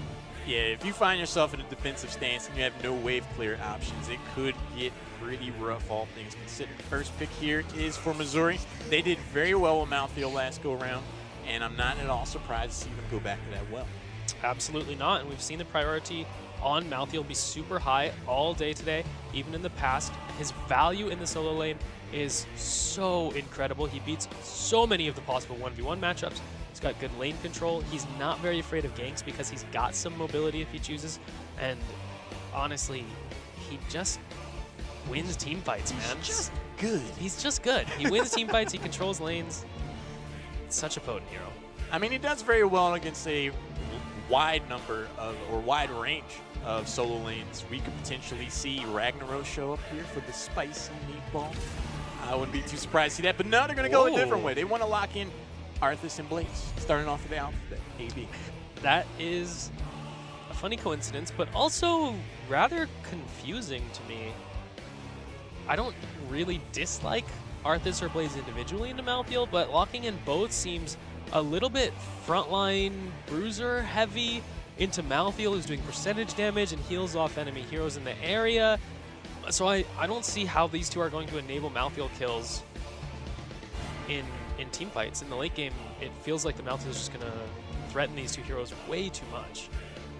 Yeah, if you find yourself in a defensive stance and you have no wave clear options, it could get pretty rough, all things considered. First pick here is for Missouri. They did very well with Malthael last go-around, and I'm not at all surprised to see them go back to that well. Absolutely not, and we've seen the priority on Malthael be super high all day today, even in the past. His value in the solo lane is so incredible. He beats so many of the possible 1v1 matchups. He's got good lane control. He's not very afraid of ganks because he's got some mobility if he chooses. And honestly, he just wins team fights, man. He's just good. He's just good. He wins team fights. He controls lanes. Such a potent hero. I mean, he does very well against a wide number of, or wide range of solo lanes. We could potentially see Ragnarok show up here for the spicy meatball. I wouldn't be too surprised to see that, but no, they're going to go a different way. They want to lock in Arthas and Blaze, starting off with the alphabet, AB. That is a funny coincidence, but also rather confusing to me. I don't really dislike Arthas or Blaze individually into Malthael, but locking in both seems a little bit frontline bruiser heavy into Malthael, who's doing percentage damage and heals off enemy heroes in the area. So I don't see how these two are going to enable Malthael kills in team fights. In the late game, it feels like the Malthael is just going to threaten these two heroes way too much.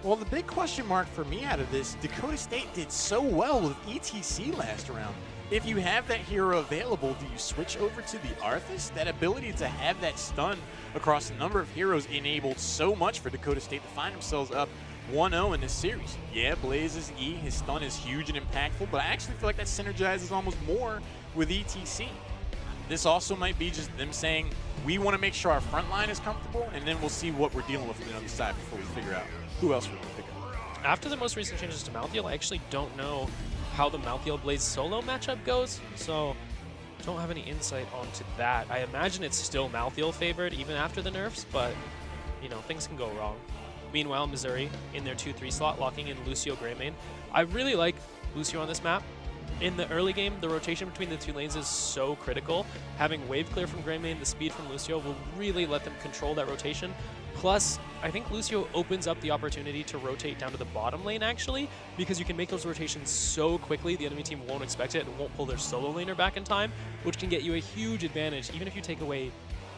Well, the big question mark for me out of this, Dakota State did so well with ETC last round. If you have that hero available, do you switch over to the Arthas? That ability to have that stun across a number of heroes enabled so much for Dakota State to find themselves up 1-0 in this series. Yeah, Blaze's E, his stun is huge and impactful, but I actually feel like that synergizes almost more with ETC. This also might be just them saying, we want to make sure our front line is comfortable, and then we'll see what we're dealing with on the other side before we figure out who else we're going to pick up. After the most recent changes to Malthael, I actually don't know how the Malthael Blaze solo matchup goes, so don't have any insight onto that. I imagine it's still Malthael favored even after the nerfs, but you know, things can go wrong. Meanwhile, Missouri in their 2-3 slot, locking in Lucio Greymane. I really like Lucio on this map. In the early game, the rotation between the two lanes is so critical. Having wave clear from Greymane, the speed from Lucio will really let them control that rotation. Plus, I think Lucio opens up the opportunity to rotate down to the bottom lane, actually, because you can make those rotations so quickly, the enemy team won't expect it and won't pull their solo laner back in time, which can get you a huge advantage, even if you take away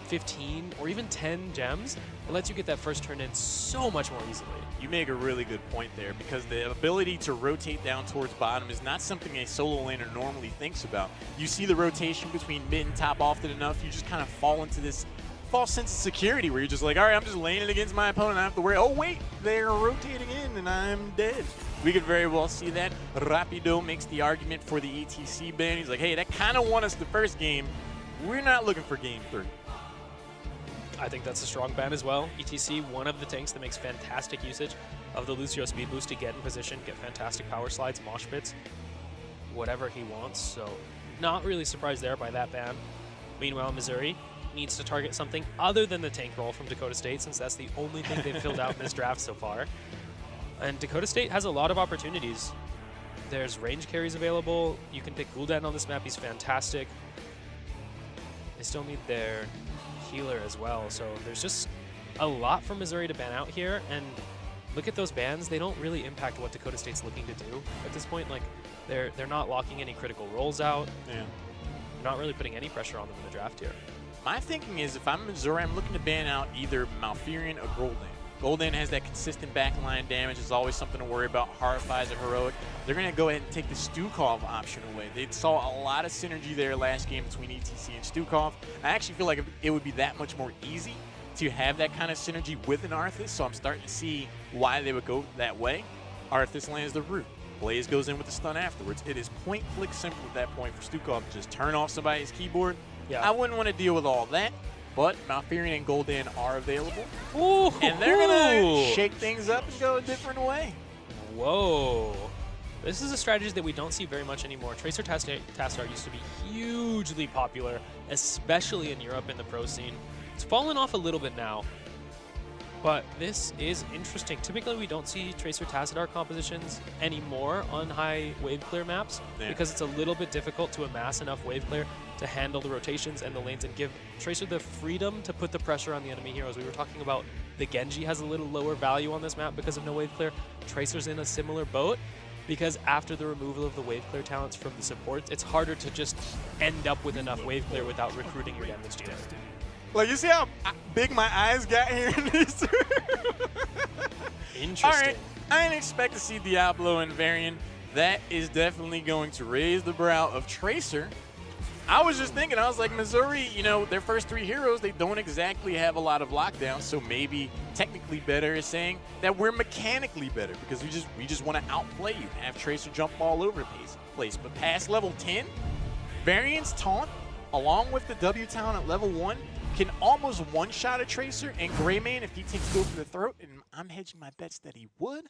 15 or even 10 gems. It lets you get that first turn in so much more easily. You make a really good point there, because the ability to rotate down towards bottom is not something a solo laner normally thinks about. You see the rotation between mid and top often enough, you just kind of fall into this false sense of security where you're just like, all right, I'm just laying it against my opponent. I have to worry, oh wait, they're rotating in and I'm dead. We could very well see that. Rapido makes the argument for the ETC ban. He's like, hey, that kind of won us the first game. We're not looking for game 3. I think that's a strong ban as well. ETC, one of the tanks that makes fantastic usage of the Lucio speed boost to get in position, get fantastic power slides, mosh pits, whatever he wants. So not really surprised there by that ban. Meanwhile, Missouri needs to target something other than the tank role from Dakota State, since that's the only thing they've filled out in this draft so far. And Dakota State has a lot of opportunities. There's range carries available. You can pick Gul'dan on this map. He's fantastic. They still need their healer as well. So there's just a lot for Missouri to ban out here. And look at those bans. They don't really impact what Dakota State's looking to do at this point. Like, they're not locking any critical roles out. Yeah. They're not really putting any pressure on them in the draft here. My thinking is, if I'm Missouri, I'm looking to ban out either Malfurion or Gul'dan. Gul'dan has that consistent backline damage. It's always something to worry about. Horrifies a heroic. They're going to go ahead and take the Stukov option away. They saw a lot of synergy there last game between ETC and Stukov. I actually feel like it would be that much more easy to have that kind of synergy with an Arthas, so I'm starting to see why they would go that way. Arthas lands the root. Blaze goes in with the stun afterwards. It is point-click simple at that point for Stukov to just turn off somebody's keyboard. Yeah. I wouldn't want to deal with all that, but Malfurion and Gul'dan are available. Ooh, and they're going to shake things up and go a different way. Whoa. This is a strategy that we don't see very much anymore. Tracer Tastar used to be hugely popular, especially in Europe in the pro scene. It's fallen off a little bit now, but this is interesting. Typically, we don't see Tracer Tassadar compositions anymore on high wave clear maps because it's a little bit difficult to amass enough wave clear to handle the rotations and the lanes and give Tracer the freedom to put the pressure on the enemy heroes. We were talking about the Genji has a little lower value on this map because of no wave clear. Tracer's in a similar boat because after the removal of the wave clear talents from the supports, it's harder to just end up with enough wave clear without recruiting your damage dealer. Like, you see how big my eyes got here in these? Interesting. All right, I didn't expect to see Diablo and Varian. That is definitely going to raise the brow of Tracer. I was just thinking, I was like, Missouri, you know, their first 3 heroes, they don't exactly have a lot of lockdowns, so maybe technically better is saying that we're mechanically better because we just want to outplay you and have Tracer jump all over the place. But past level 10, Variant's taunt, along with the W talent at level 1, can almost one-shot a Tracer, and Greymane, if he takes go for the throat, and I'm hedging my bets that he would,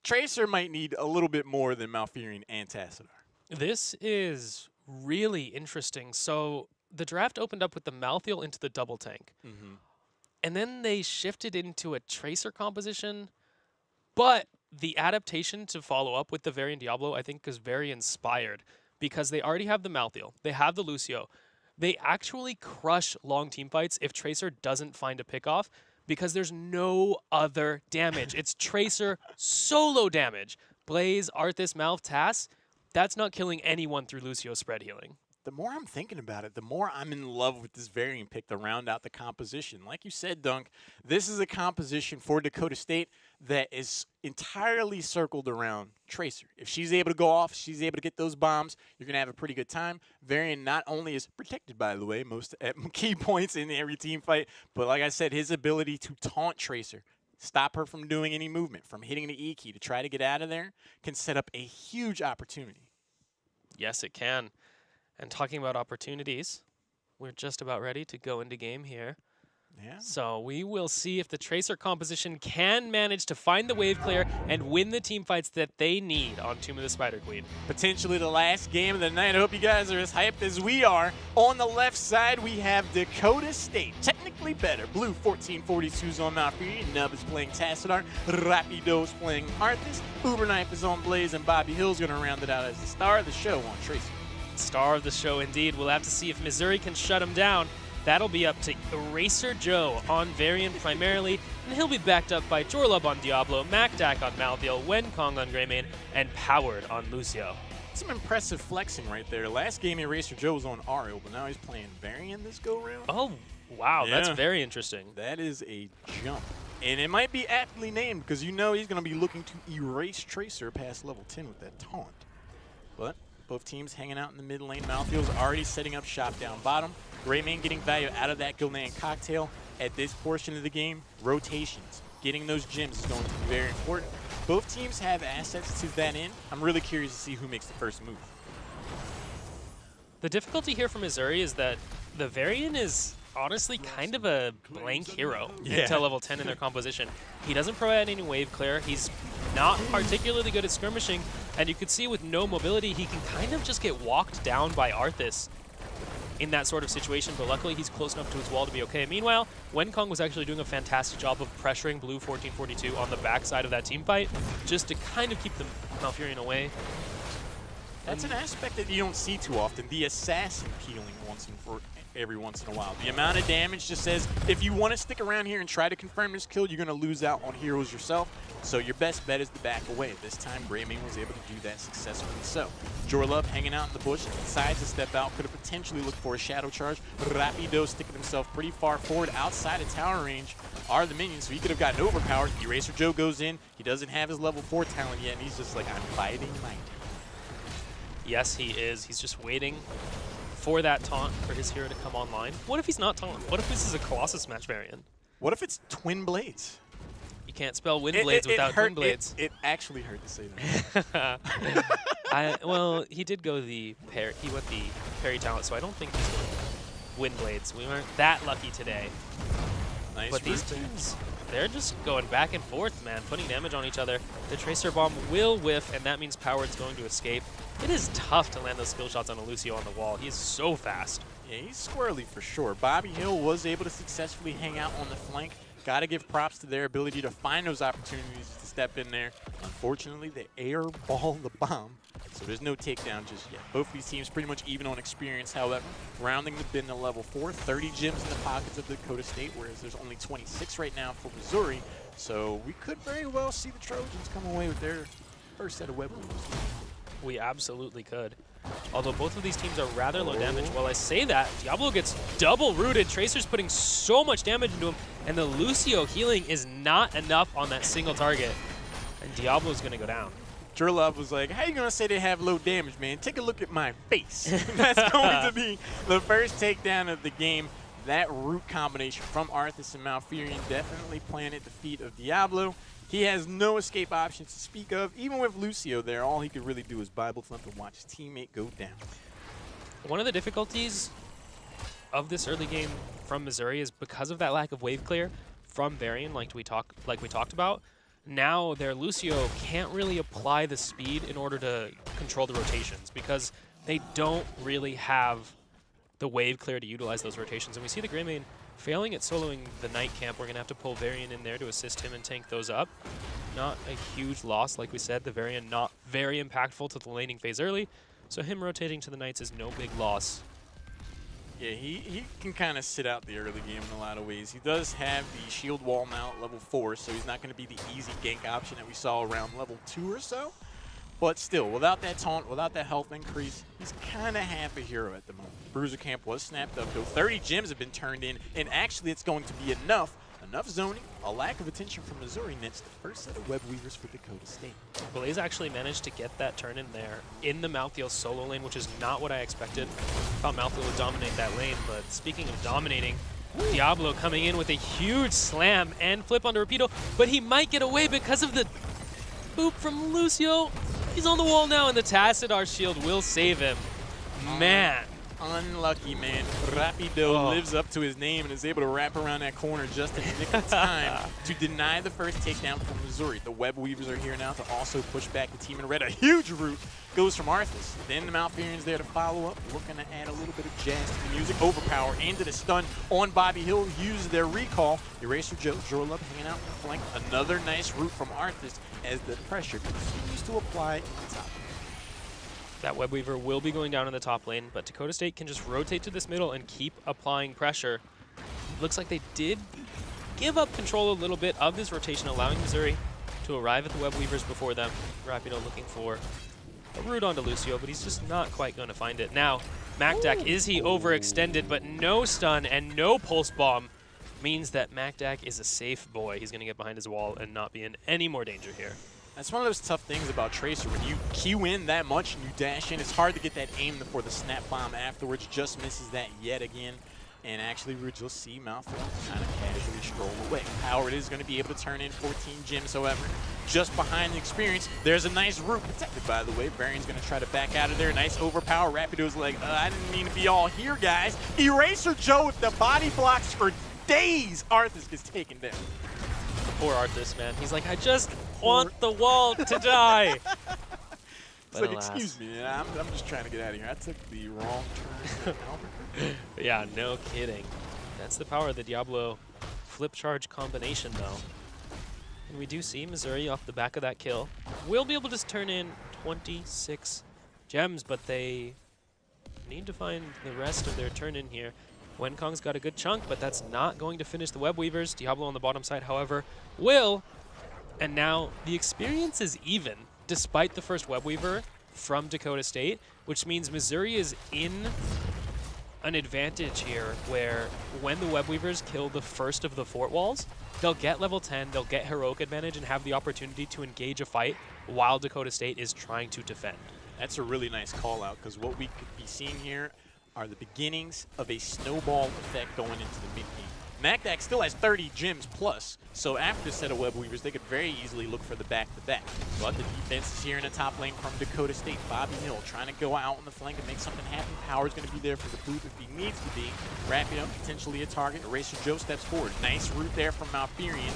Tracer might need a little bit more than Malfurion and Tassadar. This is really interesting. So the draft opened up with the Malthael into the double tank. And then they shifted into a Tracer composition. But the adaptation to follow up with the Varian Diablo, I think, is very inspired because they already have the Malthael. They have the Lucio. They actually crush long team fights if Tracer doesn't find a pickoff because there's no other damage. It's Tracer solo damage. Blaze, Arthas, Malf, Tass, that's not killing anyone through Lucio spread healing. The more I'm thinking about it, the more I'm in love with this Variant pick to round out the composition. Like you said, Dunk, this is a composition for Dakota State that is entirely circled around Tracer. If she's able to go off, she's able to get those bombs, you're going to have a pretty good time. Variant not only is protected, by the way, most at key points in every team fight, but like I said, his ability to taunt Tracer, stop her from doing any movement, from hitting the E key to try to get out of there, can set up a huge opportunity. Yes, it can. And talking about opportunities, we're just about ready to go into game here. Yeah. So we will see if the Tracer composition can manage to find the wave clear and win the team fights that they need on Tomb of the Spider Queen. Potentially the last game of the night. I hope you guys are as hyped as we are. On the left side, we have Dakota State. Technically better. Blue 1442's on Mochrie. Nub is playing Tassadar. Rapido's playing Arthas. Uberknife is on Blaze, and Bobby Hill's going to round it out as the star of the show on Tracer. Star of the show indeed. We'll have to see if Missouri can shut him down. That'll be up to Eraser Joe on Varian primarily, and he'll be backed up by Jorlub on Diablo, Macdak on Malthael, Wenkong on Greymane, and Powered on Lucio. Some impressive flexing right there. Last game, Eraser Joe was on Ariel, but now he's playing Varian this go-round. Oh, wow. Yeah. That's very interesting. That is a jump. And it might be aptly named because you know he's going to be looking to erase Tracer past level 10 with that taunt. But both teams hanging out in the mid lane. Malthael's already setting up shop down bottom. Greymane getting value out of that Gilnean cocktail. At this portion of the game, rotations. Getting those gems is going to be very important. Both teams have assets to that end. I'm really curious to see who makes the first move. The difficulty here for Missouri is that the Varian is honestly kind of a blank hero until level 10 in their composition. He doesn't provide any wave clear. He's not particularly good at skirmishing, and you could see with no mobility, he can kind of just get walked down by Arthas in that sort of situation, but luckily he's close enough to his wall to be okay. Meanwhile, Wenkong was actually doing a fantastic job of pressuring Blue 1442 on the backside of that team fight, just to kind of keep the Malfurion away. That's an aspect that you don't see too often, the assassin peeling every once in a while. The amount of damage just says, if you want to stick around here and try to confirm this kill, you're going to lose out on heroes yourself. So your best bet is to back away. This time, Greymane was able to do that successfully. So, Jorlub hanging out in the bush, decides to step out, could have potentially looked for a shadow charge. Rapido sticking himself pretty far forward outside of tower range are the minions, so he could have gotten overpowered. Eraser Joe goes in. He doesn't have his level 4 talent yet, and he's just like, I'm biding my time. Yes, he is. He's just waiting for that taunt for his hero to come online. What if he's not taunt? What if this is a Colossus match variant? What if it's Twin Blades? You can't spell Wind Blades without Twin Blades. It actually hurt to say that. Well, he did go the parry. He went the parry talent, so I don't think he's going Wind Blades. We weren't that lucky today. Nice. But these teams, they're just going back and forth, man, putting damage on each other. The Tracer Bomb will whiff, and that means Powered's going to escape. It is tough to land those skill shots on a Lucio on the wall. He is so fast. Yeah, he's squirrely for sure. Bobby Hill was able to successfully hang out on the flank. Got to give props to their ability to find those opportunities to step in there. Unfortunately, they airball the bomb, so there's no takedown just yet. Both of these teams pretty much even on experience, however. Rounding the bin to level 4, 30 gems in the pockets of Dakota State, whereas there's only 26 right now for Missouri. So we could very well see the Trojans come away with their first set of weapons. We absolutely could. Although both of these teams are rather low damage. While I say that, Diablo gets double rooted. Tracer's putting so much damage into him, and the Lucio healing is not enough on that single target. And Diablo's going to go down. Jorlov was like, how you going to say they have low damage, man? Take a look at my face. That's going to be the first takedown of the game. That root combination from Arthas and Malfurion definitely planted the feet of Diablo. He has no escape options to speak of. Even with Lucio there, all he could really do is Bible thump and watch his teammate go down. One of the difficulties of this early game from Missouri is because of that lack of wave clear from Varian, like we talked about. Now their Lucio can't really apply the speed in order to control the rotations because they don't really have the wave clear to utilize those rotations. And we see the Greymane failing at soloing the Knight camp. We're going to have to pull Varian in there to assist him and tank those up. Not a huge loss, like we said. The Varian not very impactful to the laning phase early, so him rotating to the Knights is no big loss. Yeah, he can kind of sit out the early game in a lot of ways. He does have the shield wall now at level 4, so he's not going to be the easy gank option that we saw around level 2 or so. But still, without that taunt, without that health increase, he's kind of half a hero at the moment. Bruiser camp was snapped up, though 30 gems have been turned in, and actually it's going to be enough zoning, a lack of attention from Missouri nets the first set of web weavers for Dakota State. Blaze actually managed to get that turn in there in the Malthael solo lane, which is not what I expected. Thought Malthael would dominate that lane, but speaking of dominating, Diablo coming in with a huge slam and flip onto Rapido, but he might get away because of the boop from Lucio. He's on the wall now, and the Tassadar shield will save him. Man. Unlucky, man. Rapido lives up to his name and is able to wrap around that corner just in the nick of time to deny the first takedown from Missouri. The web weavers are here now to also push back the team in red. A huge root goes from Arthas. Then the Malfurion's there to follow up, looking to add a little bit of jazz to the music. Overpower into the stun on Bobby Hill. Uses their recall. Eraser Joe, Jorlub hanging out in the flank. Another nice root from Arthas as the pressure continues to apply in the top. That web weaver will be going down in the top lane, but Dakota State can just rotate to this middle and keep applying pressure. Looks like they did give up control a little bit of this rotation, allowing Missouri to arrive at the web weavers before them. Rapido looking for a root onto Lucio, but he's just not quite going to find it. Now, Macdak, is he overextended? But no stun and no pulse bomb means that Macdak is a safe boy. He's going to get behind his wall and not be in any more danger here. That's one of those tough things about Tracer. When you queue in that much and you dash in, it's hard to get that aim before the snap bomb afterwards. Just misses that yet again. And actually, we'll just see Malfoy kind of casually stroll away. Howard is going to be able to turn in 14 gems, however. Just behind the experience, there's a nice root protected, by the way. Varian's going to try to back out of there. Nice overpower. Rapido's like, I didn't mean to be all here, guys. Eraser Joe with the body blocks for days. Arthas gets taken down. Poor Arthas, man. He's like, I just want the wall to die. It's like, excuse me, man. I'm just trying to get out of here. I took the wrong turn. Yeah, no kidding. That's the power of the Diablo flip charge combination, though. And we do see Missouri off the back of that kill. Will be able to just turn in 26 gems, but they need to find the rest of their turn in here. Wenkong's got a good chunk, but that's not going to finish the web weavers. Diablo on the bottom side, however, will. And now the experience is even, despite the first web weaver from Dakota State, which means Missouri is in an advantage here where when the web weavers kill the first of the fort walls, they'll get level 10, they'll get heroic advantage and have the opportunity to engage a fight while Dakota State is trying to defend. That's a really nice call out, because what we could be seeing here are the beginnings of a snowball effect going into the mid-game. Macdak still has 30 gems plus, so after a set of web weavers, they could very easily look for the back-to-back. But the defense is here in the top lane from Dakota State. Bobby Hill trying to go out on the flank and make something happen. Power's going to be there for the boot if he needs to be. Rapido, potentially a target. Eraser Joe steps forward. Nice root there from Malfurion.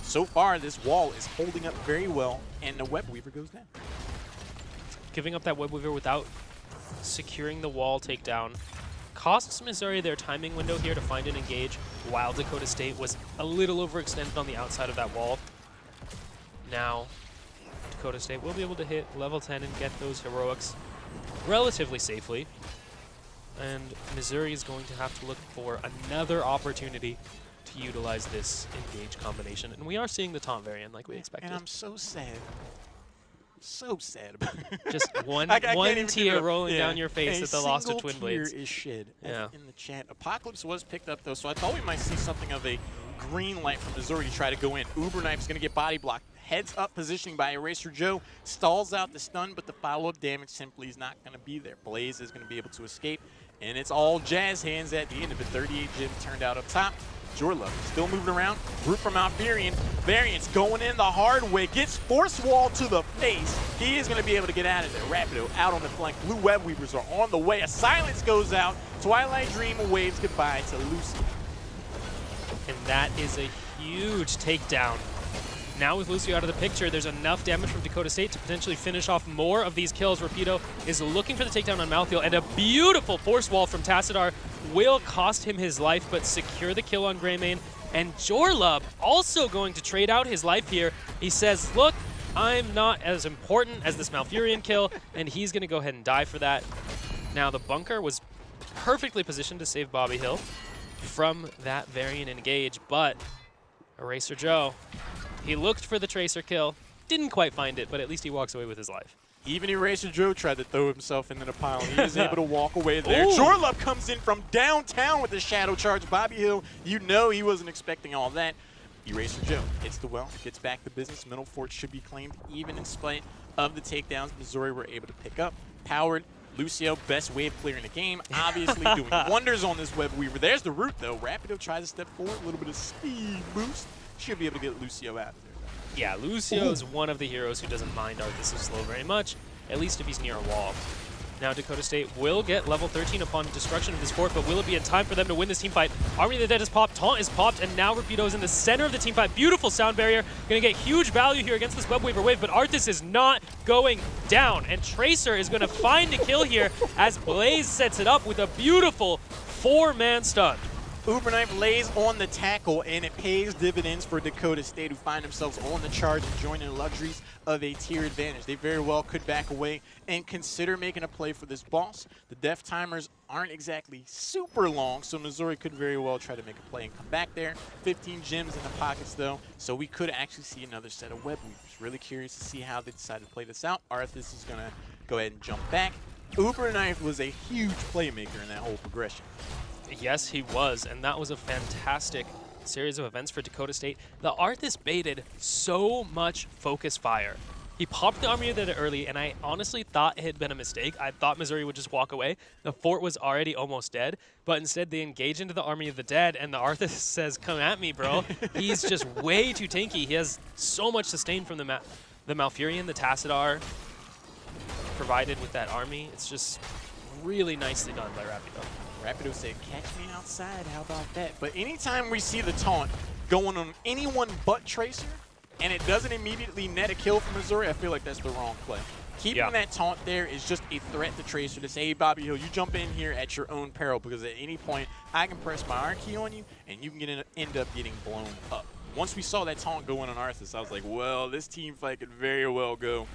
So far, this wall is holding up very well, and the web weaver goes down. Giving up that web weaver without securing the wall takedown costs Missouri their timing window here to find and engage, while Dakota State was a little overextended on the outside of that wall. Now, Dakota State will be able to hit level 10 and get those heroics relatively safely. And Missouri is going to have to look for another opportunity to utilize this engage combination. And we are seeing the taunt variant like we expected. And I'm so sad. So sad about it. Just one tear rolling down your face at the loss of Twin Blades. Tear is shed yeah. in the chat. Apocalypse was picked up though, so I thought we might see something of a green light from Missouri to try to go in. Uber Knife is going to get body blocked. Heads up positioning by Eraser Joe. Stalls out the stun, but the follow-up damage simply is not going to be there. Blaze is going to be able to escape, and it's all Jazz hands at the end of it. 38 Jim turned out up top. Jorlove still moving around. Group from Malfurion. Variance going in the hard way. Gets Force Wall to the face. He is going to be able to get out of there. Rapido out on the flank. Blue Web Weavers are on the way. A silence goes out. Twilight Dream waves goodbye to Lucy. And that is a huge takedown. Now with Lucio out of the picture, there's enough damage from Dakota State to potentially finish off more of these kills. Rapido is looking for the takedown on Malthael, and a beautiful Force Wall from Tassadar will cost him his life, but secure the kill on Greymane. And Jorlub also going to trade out his life here. He says, look, I'm not as important as this Malfurion kill, and he's going to go ahead and die for that. Now the bunker was perfectly positioned to save Bobby Hill from that Varian engage, but Eraser Joe, he looked for the Tracer kill, didn't quite find it, but at least he walks away with his life. Even Eraser Joe tried to throw himself into the pile, and he was able to walk away there. Ooh. Jorlub comes in from downtown with the Shadow Charge. Bobby Hill, you know he wasn't expecting all that. Eraser Joe hits the well, gets back to business. Middle fort should be claimed, even in spite of the takedowns Missouri were able to pick up. Powered, Lucio, best wave clear in the game, obviously doing wonders on this Web Weaver. There's the root, though. Rapido tries to step forward, a little bit of speed boost. Should be able to get Lucio out of there. Yeah, Lucio is one of the heroes who doesn't mind Arthas' slow very much, at least if he's near a wall. Now Dakota State will get level 13 upon destruction of this fort, but will it be in time for them to win this teamfight? Army of the Dead is popped, Taunt is popped, and now Rapido is in the center of the teamfight. Beautiful sound barrier, gonna get huge value here against this Web Weaver wave, but Arthas is not going down, and Tracer is gonna find a kill here as Blaze sets it up with a beautiful 4-man stun. Uber Knife lays on the tackle, and it pays dividends for Dakota State, who find themselves on the charge and joining the luxuries of a tier advantage. They very well could back away and consider making a play for this boss. The death timers aren't exactly super long, so Missouri could very well try to make a play and come back there. 15 gems in the pockets, though, so we could actually see another set of Web Weavers. Really curious to see how they decide to play this out. Arthas is going to go ahead and jump back. Uber Knife was a huge playmaker in that whole progression. Yes, he was, and that was a fantastic series of events for Dakota State. The Arthas baited so much focus fire. He popped the Army of the Dead early, and I honestly thought it had been a mistake. I thought Missouri would just walk away. The fort was already almost dead, but instead they engage into the Army of the Dead, and the Arthas says, come at me, bro. He's just way too tanky. He has so much sustain from the Malfurion, the Tassadar, provided with that army. It's just really nicely done by Rapido. Rapido said, catch me outside, how about that? But anytime we see the taunt going on anyone but Tracer, and it doesn't immediately net a kill for Missouri, I feel like that's the wrong play. Keeping that taunt there is just a threat to Tracer to say, hey, Bobby Hill, you jump in here at your own peril, because at any point, I can press my R key on you, and you can end up getting blown up. Once we saw that taunt go in on Arthas, I was like, well, this team fight could very well go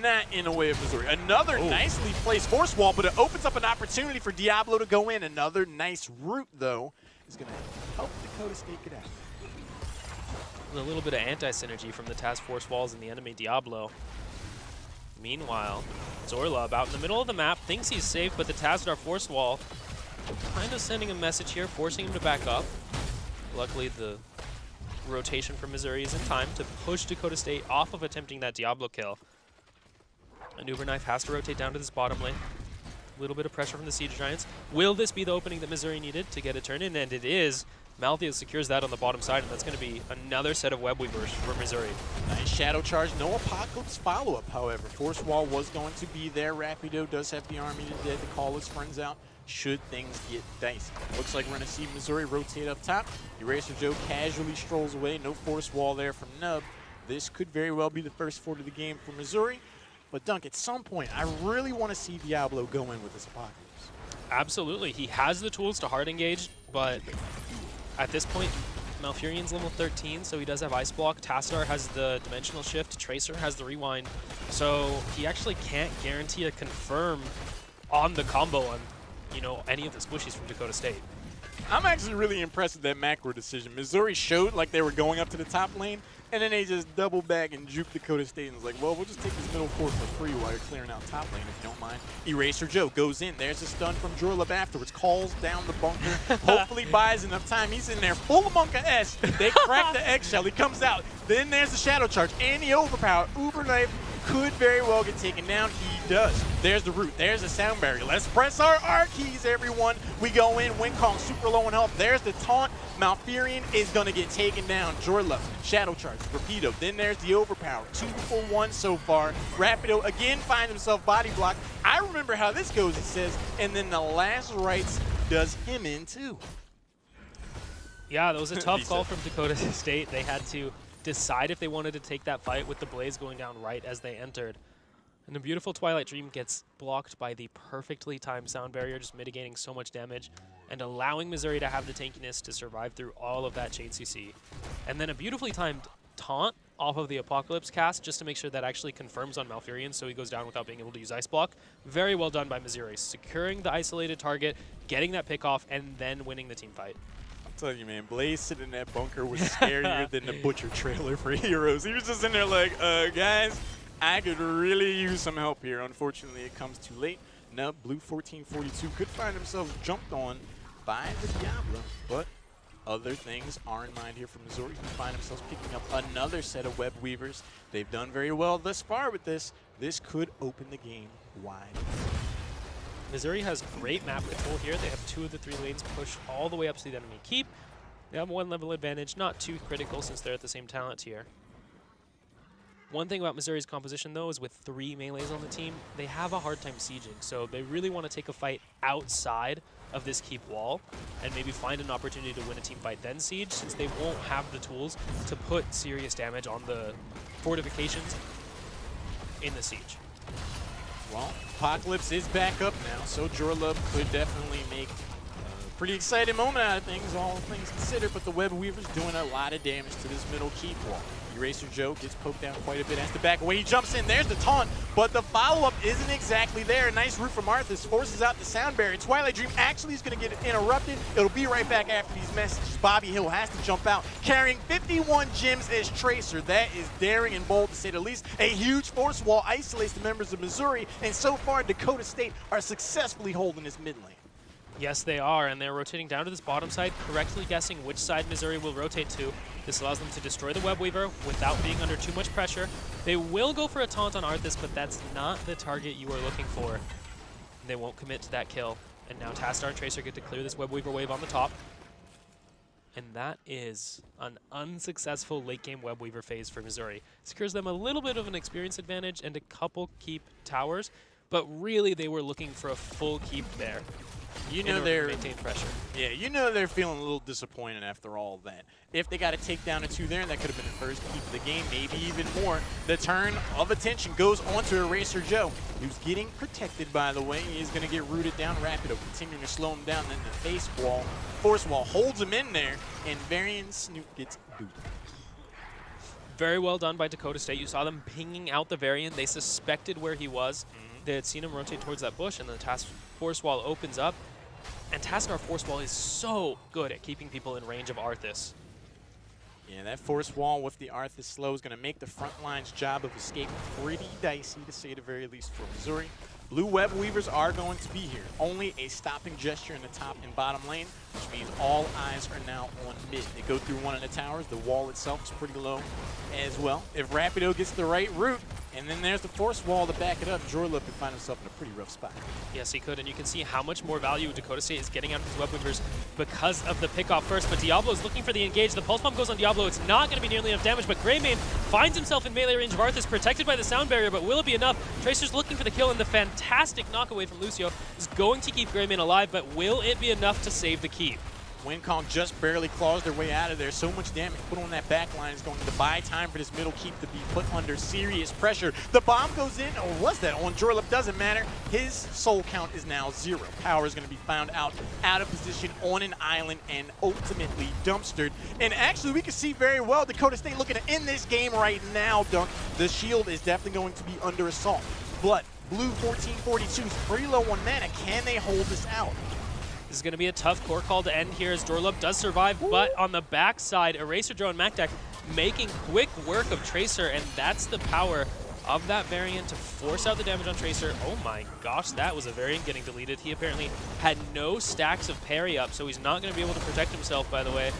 not in a way of Missouri. Another nicely placed Force Wall, but it opens up an opportunity for Diablo to go in. Another nice route, though, is going to help Dakota State get out. A little bit of anti-synergy from the Task Force Walls and the enemy Diablo. Meanwhile, Zorlub out in the middle of the map, thinks he's safe, but the Tassadar Force Wall kind of sending a message here, forcing him to back up. Luckily, the rotation from Missouri is in time to push Dakota State off of attempting that Diablo kill. And Uber Knife has to rotate down to this bottom lane. A little bit of pressure from the Siege Giants. Will this be the opening that Missouri needed to get a turn in? And it is. Malthael secures that on the bottom side, and that's going to be another set of Web Weavers for Missouri. Nice Shadow Charge. No Apocalypse follow-up, however. Force Wall was going to be there. Rapido does have the Army of the Dead to call his friends out should things get dicey. Looks like we're going to see Missouri rotate up top. Eraser Joe casually strolls away. No Force Wall there from Nub. This could very well be the first fort of the game for Missouri. But Dunk, at some point, I really want to see Diablo go in with this Apocalypse. Absolutely. He has the tools to hard engage, but at this point, Malfurion's level 13, so he does have Ice Block. Tassadar has the Dimensional Shift. Tracer has the Rewind. So he actually can't guarantee a confirm on the combo on, you know, any of the squishies from Dakota State. I'm actually really impressed with that macro decision. Missouri showed like they were going up to the top lane, and then they just double back and juke Dakota State and was like, well, we'll just take this middle court for free while you're clearing out top lane if you don't mind. Eraser Joe goes in. There's a stun from Jorlub afterwards. Calls down the bunker. Hopefully buys enough time. He's in there full of Monka S. They crack the eggshell. He comes out. Then there's the shadow charge and the overpower. Uber Knife could very well get taken down. He does. There's the root. There's the sound barrier. Let's press our R keys, everyone. We go in. Wing Kong super low on health. There's the taunt. Malfurion is going to get taken down. Jorlub, shadow charge, Rapido. Then there's the overpower. 2 for 1 so far. Rapido again finds himself body blocked. I remember how this goes, it says. And then the last rites does him in too. Yeah, that was a tough call from Dakota State. They had to decide if they wanted to take that fight with the Blaze going down right as they entered. And a beautiful Twilight Dream gets blocked by the perfectly timed sound barrier, just mitigating so much damage and allowing Missouri to have the tankiness to survive through all of that Chain CC. And then a beautifully timed taunt off of the Apocalypse cast just to make sure that actually confirms on Malfurion so he goes down without being able to use Ice Block. Very well done by Missouri, securing the isolated target, getting that pick off, and then winning the team fight. Tell you, man, Blaze sitting in that bunker was scarier than the Butcher trailer for Heroes. He was just in there like, guys, I could really use some help here. Unfortunately, it comes too late. Nub, Blue 1442, could find themselves jumped on by the Diablo, but other things are in mind here for Missouri, who find themselves picking up another set of Web Weavers. They've done very well thus far with this. This could open the game wide. Missouri has great map control here. They have 2 of the 3 lanes pushed all the way up to the enemy keep. They have 1 level advantage, not too critical since they're at the same talent tier. One thing about Missouri's composition, though, is with 3 melees on the team, they have a hard time sieging. So they really want to take a fight outside of this keep wall and maybe find an opportunity to win a team fight, then siege, since they won't have the tools to put serious damage on the fortifications in the siege. Well, Apocalypse is back up now, so Jorlub could definitely make a pretty exciting moment out of things, all things considered, but the Web Weaver's doing a lot of damage to this middle keep wall. Eraser Joe gets poked down quite a bit, has to back away. He jumps in, there's the taunt, but the follow-up isn't exactly there. Nice root from Arthas, forces out the sound barrier. Twilight Dream actually is going to get interrupted. It'll be right back after these messages. Bobby Hill has to jump out, carrying 51 gems as Tracer. That is daring and bold to say the least. A huge force wall isolates the members of Missouri, and so far Dakota State are successfully holding this mid lane. Yes, they are, and they're rotating down to this bottom side, correctly guessing which side Missouri will rotate to. This allows them to destroy the Web Weaver without being under too much pressure. They will go for a taunt on Arthas, but that's not the target you are looking for. They won't commit to that kill. And now Tastar and Tracer get to clear this Web Weaver wave on the top. And that is an unsuccessful late game Web Weaver phase for Missouri. Secures them a little bit of an experience advantage and a couple keep towers, but really they were looking for a full keep there. You know they're maintain pressure. Yeah, you know they're feeling a little disappointed after all of that. If they got to take down a 2 there, that could have been the first keep of the game, maybe even more. The turn of attention goes on to Eraser Joe, who's getting protected, by the way. He's going to get rooted down. Rapido continuing to slow him down. Then the face wall, force wall holds him in there, and Varian Snoop gets booted. Very well done by Dakota State. You saw them pinging out the Varian. They suspected where he was. They had seen him rotate towards that bush, and the task force wall opens up. And Tascar Force Wall is so good at keeping people in range of Arthas. Yeah, that force wall with the Arthas slow is going to make the front line's job of escape pretty dicey, to say the very least, for Missouri. Blue Web Weavers are going to be here. Only a stopping gesture in the top and bottom lane, which means all eyes are now on mid. They go through one of the towers. The wall itself is pretty low as well. If Rapido gets the right route, and then there's the force wall to back it up, Jorlub could find himself in a pretty rough spot. Yes, he could, and you can see how much more value Dakota State is getting out of his Web Weavers because of the pickoff first, but Diablo is looking for the engage. The Pulse Bomb goes on Diablo. It's not going to be nearly enough damage, but Greymane finds himself in melee range of Arthas, protected by the sound barrier, but will it be enough? Tracer's looking for the kill, and the fantastic knockaway from Lucio is going to keep Greymane alive, but will it be enough to save the keep? Wing Kong just barely claws their way out of there. So much damage put on that back line is going to buy time for this middle keep to be put under serious pressure. The bomb goes in, or was that on Jorlub? Doesn't matter. His soul count is now 0. Power is going to be found out of position on an island and ultimately dumpstered. And actually, we can see very well Dakota State looking to end this game right now, Dunk. The shield is definitely going to be under assault. But Blue 1442 is pretty low on mana. Can they hold this out? This is going to be a tough core call to end here as Dorlub does survive, but on the backside, Eraser Joe and MacDac making quick work of Tracer, and that's the power of that variant to force out the damage on Tracer. Oh my gosh, that was a variant getting deleted. He apparently had no stacks of parry up, so he's not going to be able to protect himself, by the way.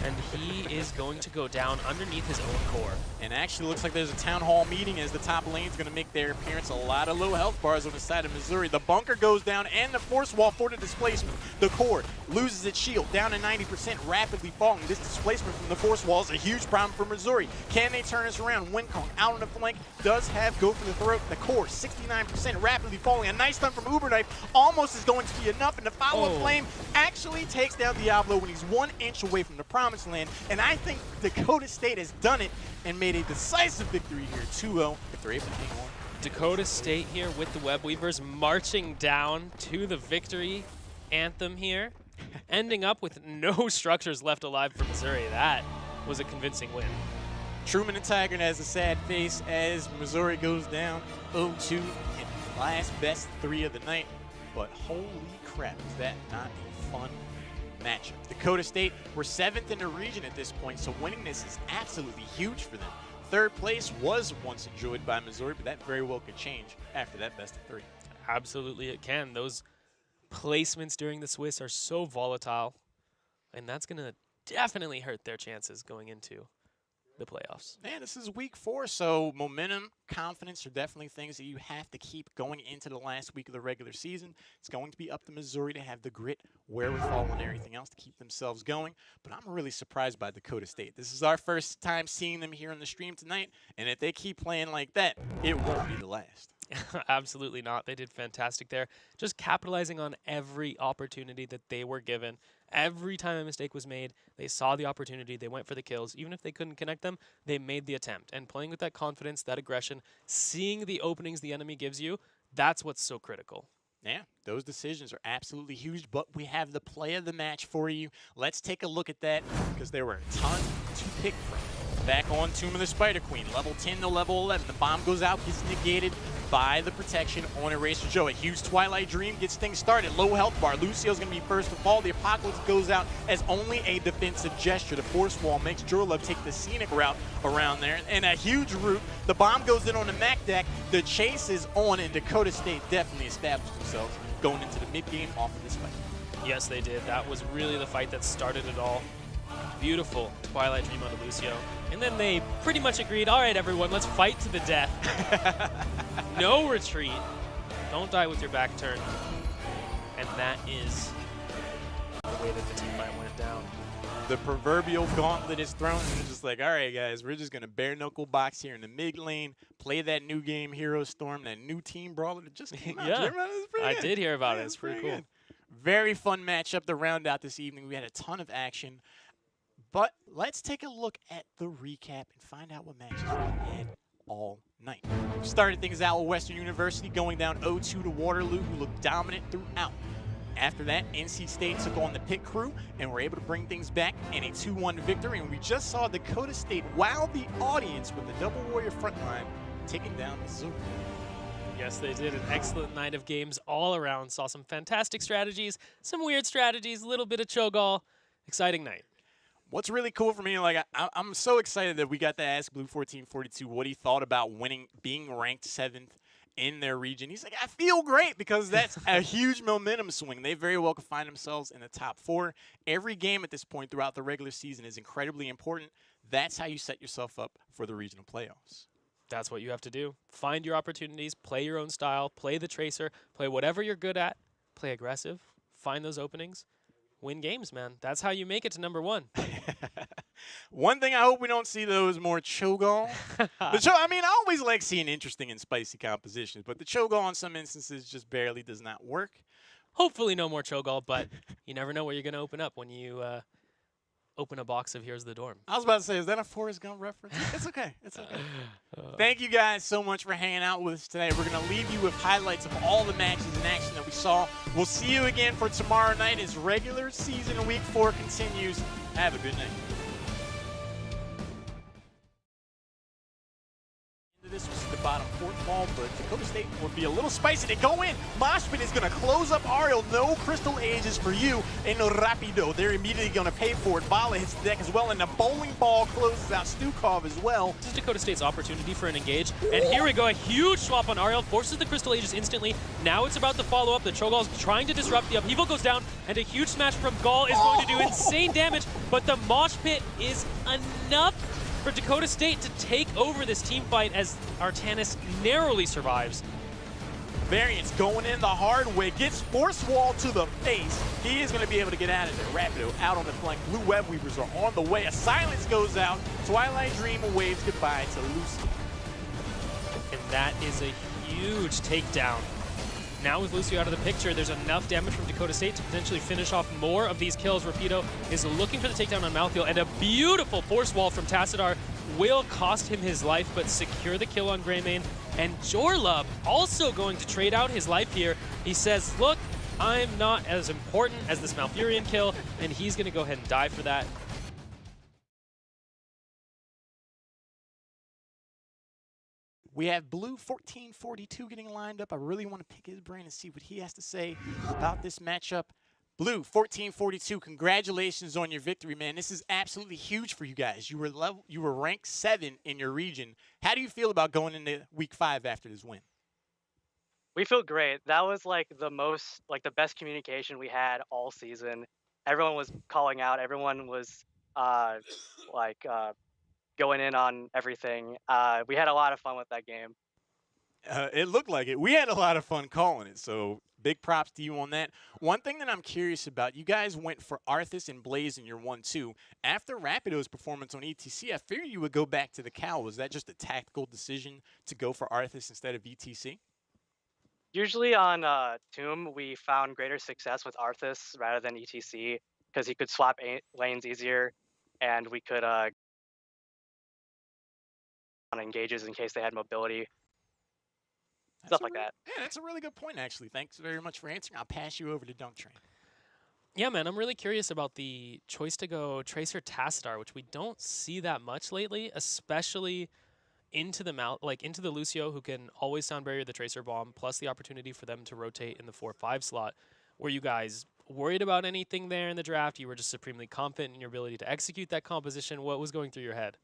And he is going to go down underneath his own core. And actually looks like there's a town hall meeting as the top lane's going to make their appearance. A lot of low health bars on the side of Missouri. The bunker goes down and the force wall for the displacement. The core loses its shield down to 90%, rapidly falling. This displacement from the force wall is a huge problem for Missouri. Can they turn this around? Wincong out on the flank does have go for the throat. The core 69%, rapidly falling. A nice stun from Uber Knife almost is going to be enough, and the follow-up flame actually takes down Diablo when he's 1 inch away from the promised land. And I think Dakota State has done it and made a decisive victory here, 2-0, if they're able to hang on. Dakota State here with the Web Weavers marching down to the victory anthem here, ending up with no structures left alive for Missouri. That was a convincing win. Truman and Tiger has a sad face as Missouri goes down 0-2 in the last best 3 of the night. But holy crap, is that not a fun matchup. Dakota State were 7th in the region at this point, so winning this is absolutely huge for them. 3rd place was once enjoyed by Missouri, but that very well could change after that best of 3. Absolutely it can. Those placements during the Swiss are so volatile, and that's going to definitely hurt their chances going into the playoffs. Man, this is week 4, so momentum, confidence are definitely things that you have to keep going into the last week of the regular season. It's going to be up to Missouri to have the grit, wherewithal, and everything else to keep themselves going. But I'm really surprised by Dakota State. This is our first time seeing them here on the stream tonight, and if they keep playing like that, it won't be the last. Absolutely not. They did fantastic there. Just capitalizing on every opportunity that they were given. Every time a mistake was made, they saw the opportunity, they went for the kills. Even if they couldn't connect them, they made the attempt. And playing with that confidence, that aggression, seeing the openings the enemy gives you, that's what's so critical. Yeah, those decisions are absolutely huge, but we have the play of the match for you. Let's take a look at that, because there were a ton to pick from. Back on Tomb of the Spider Queen, level 10 to level 11. The bomb goes out, gets negated by the protection on Eraser Joe. A huge Twilight Dream gets things started. Low health bar. Lucio's going to be first to fall. The Apocalypse goes out as only a defensive gesture. The force wall makes Jorlov take the scenic route around there. And a huge route. The bomb goes in on the MacDac. The chase is on, and Dakota State definitely established themselves going into the mid-game off of this fight. Yes, they did. That was really the fight that started it all. Beautiful Twilight Dream onto Lucio. And then they pretty much agreed, all right, everyone, let's fight to the death. No retreat. Don't die with your back turned. And that is the way that the team fight went down. The proverbial gauntlet is thrown, and it's just like, all right, guys, we're just going to bare knuckle box here in the mid lane, play that new game, Hero Storm, that new team brawler that just came out. Yeah, I did hear about it. It's pretty cool. Good. Very fun matchup to round out this evening. We had a ton of action. But let's take a look at the recap and find out what matches we had all night. We started things out with Western University going down 0-2 to Waterloo, who looked dominant throughout. After that, NC State took on the Pit Crew and were able to bring things back in a 2-1 victory. And we just saw Dakota State wow the audience with the Double Warrior frontline taking down Missouri. Yes, they did an excellent night of games all around. Saw some fantastic strategies, some weird strategies, a little bit of Cho'Gall. Exciting night. What's really cool for me, like I'm so excited that we got to ask Blue 1442 what he thought about winning, being ranked 7th in their region. He's like, I feel great, because that's a huge momentum swing. They very well could find themselves in the top 4. Every game at this point throughout the regular season is incredibly important. That's how you set yourself up for the regional playoffs. That's what you have to do. Find your opportunities, play your own style, play the Tracer, play whatever you're good at, play aggressive, find those openings. Win games, man. That's how you make it to #1. One thing I hope we don't see, though, is more Cho'Gall. I mean, I always like seeing interesting and spicy compositions, but the Cho'Gall in some instances just barely does not work. Hopefully no more Cho'Gall, but you never know where you're going to open up when you open a box of Here's the Dorm. I was about to say, is that a Forrest Gump reference? It's okay. It's okay. Thank you guys so much for hanging out with us today. We're going to leave you with highlights of all the matches in action that we saw. We'll see you again for tomorrow night as regular season week 4 continues. Have a good night. This was the bottom 4th ball, but Dakota State would be a little spicy. They go in. Moshpit is going to close up Ariel. No Crystal Ages for you in Rapido. They're immediately going to pay for it. Vala hits the deck as well, and the bowling ball closes out Stukov as well. This is Dakota State's opportunity for an engage. And here we go. A huge swap on Ariel. Forces the Crystal Ages instantly. Now it's about to follow up. The Cho'Gall's trying to disrupt. The upheaval goes down, and a huge smash from Gall is going to do insane damage. But the Mosh Pit is enough for Dakota State to take over this team fight as Artanis narrowly survives. Variance going in the hard way, gets Force Wall to the face. He is going to be able to get out of there. Rapido out on the flank. Blue Web Weavers are on the way. A silence goes out. Twilight Dream waves goodbye to Lucy. And that is a huge takedown. Now with Lucio out of the picture, there's enough damage from Dakota State to potentially finish off more of these kills. Rapido is looking for the takedown on Malthael, and a beautiful force wall from Tassadar will cost him his life, but secure the kill on Greymane. And Jorlub also going to trade out his life here. He says, look, I'm not as important as this Malfurion kill, and he's going to go ahead and die for that. We have Blue 1442 getting lined up. I really want to pick his brain and see what he has to say about this matchup. Blue 1442, congratulations on your victory, man. This is absolutely huge for you guys. You were ranked 7 in your region. How do you feel about going into week 5 after this win? We feel great. That was like the best communication we had all season. Everyone was calling out. Everyone was going in on everything. We had a lot of fun with that game. It looked like it. We had a lot of fun calling it, so big props to you on that. One thing that I'm curious about, you guys went for Arthas and Blaze in your 1-2. After Rapido's performance on ETC, I figured you would go back to the Cal. Was that just a tactical decision to go for Arthas instead of ETC? Usually on Tomb, we found greater success with Arthas rather than ETC because he could swap lanes easier, and we could on engages in case they had mobility. Stuff like that. Yeah, that's a really good point, actually. Thanks very much for answering. I'll pass you over to Dunk Train. Yeah, man, I'm really curious about the choice to go Tracer Tassadar, which we don't see that much lately, especially into the Lucio, who can always sound barrier the Tracer Bomb, plus the opportunity for them to rotate in the 4-5 slot. Were you guys worried about anything there in the draft? You were just supremely confident in your ability to execute that composition. What was going through your head?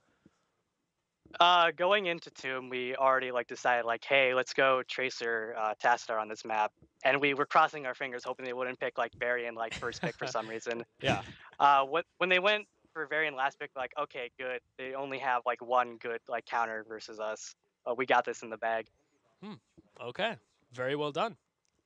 Going into Tomb, we already decided hey, let's go Tracer Tassadar on this map, and we were crossing our fingers hoping they wouldn't pick Varian first pick for some reason. Yeah. When they went for Varian last pick, okay, good. They only have one good counter versus us. We got this in the bag. Okay, very well done.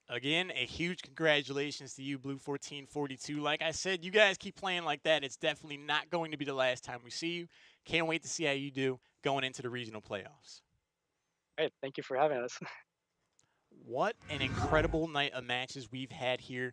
Again, a huge congratulations to you, Blue 1442. Like I said, you guys keep playing like that. It's definitely not going to be the last time we see you. Can't wait to see how you do going into the regional playoffs. Great, thank you for having us. What an incredible night of matches we've had here.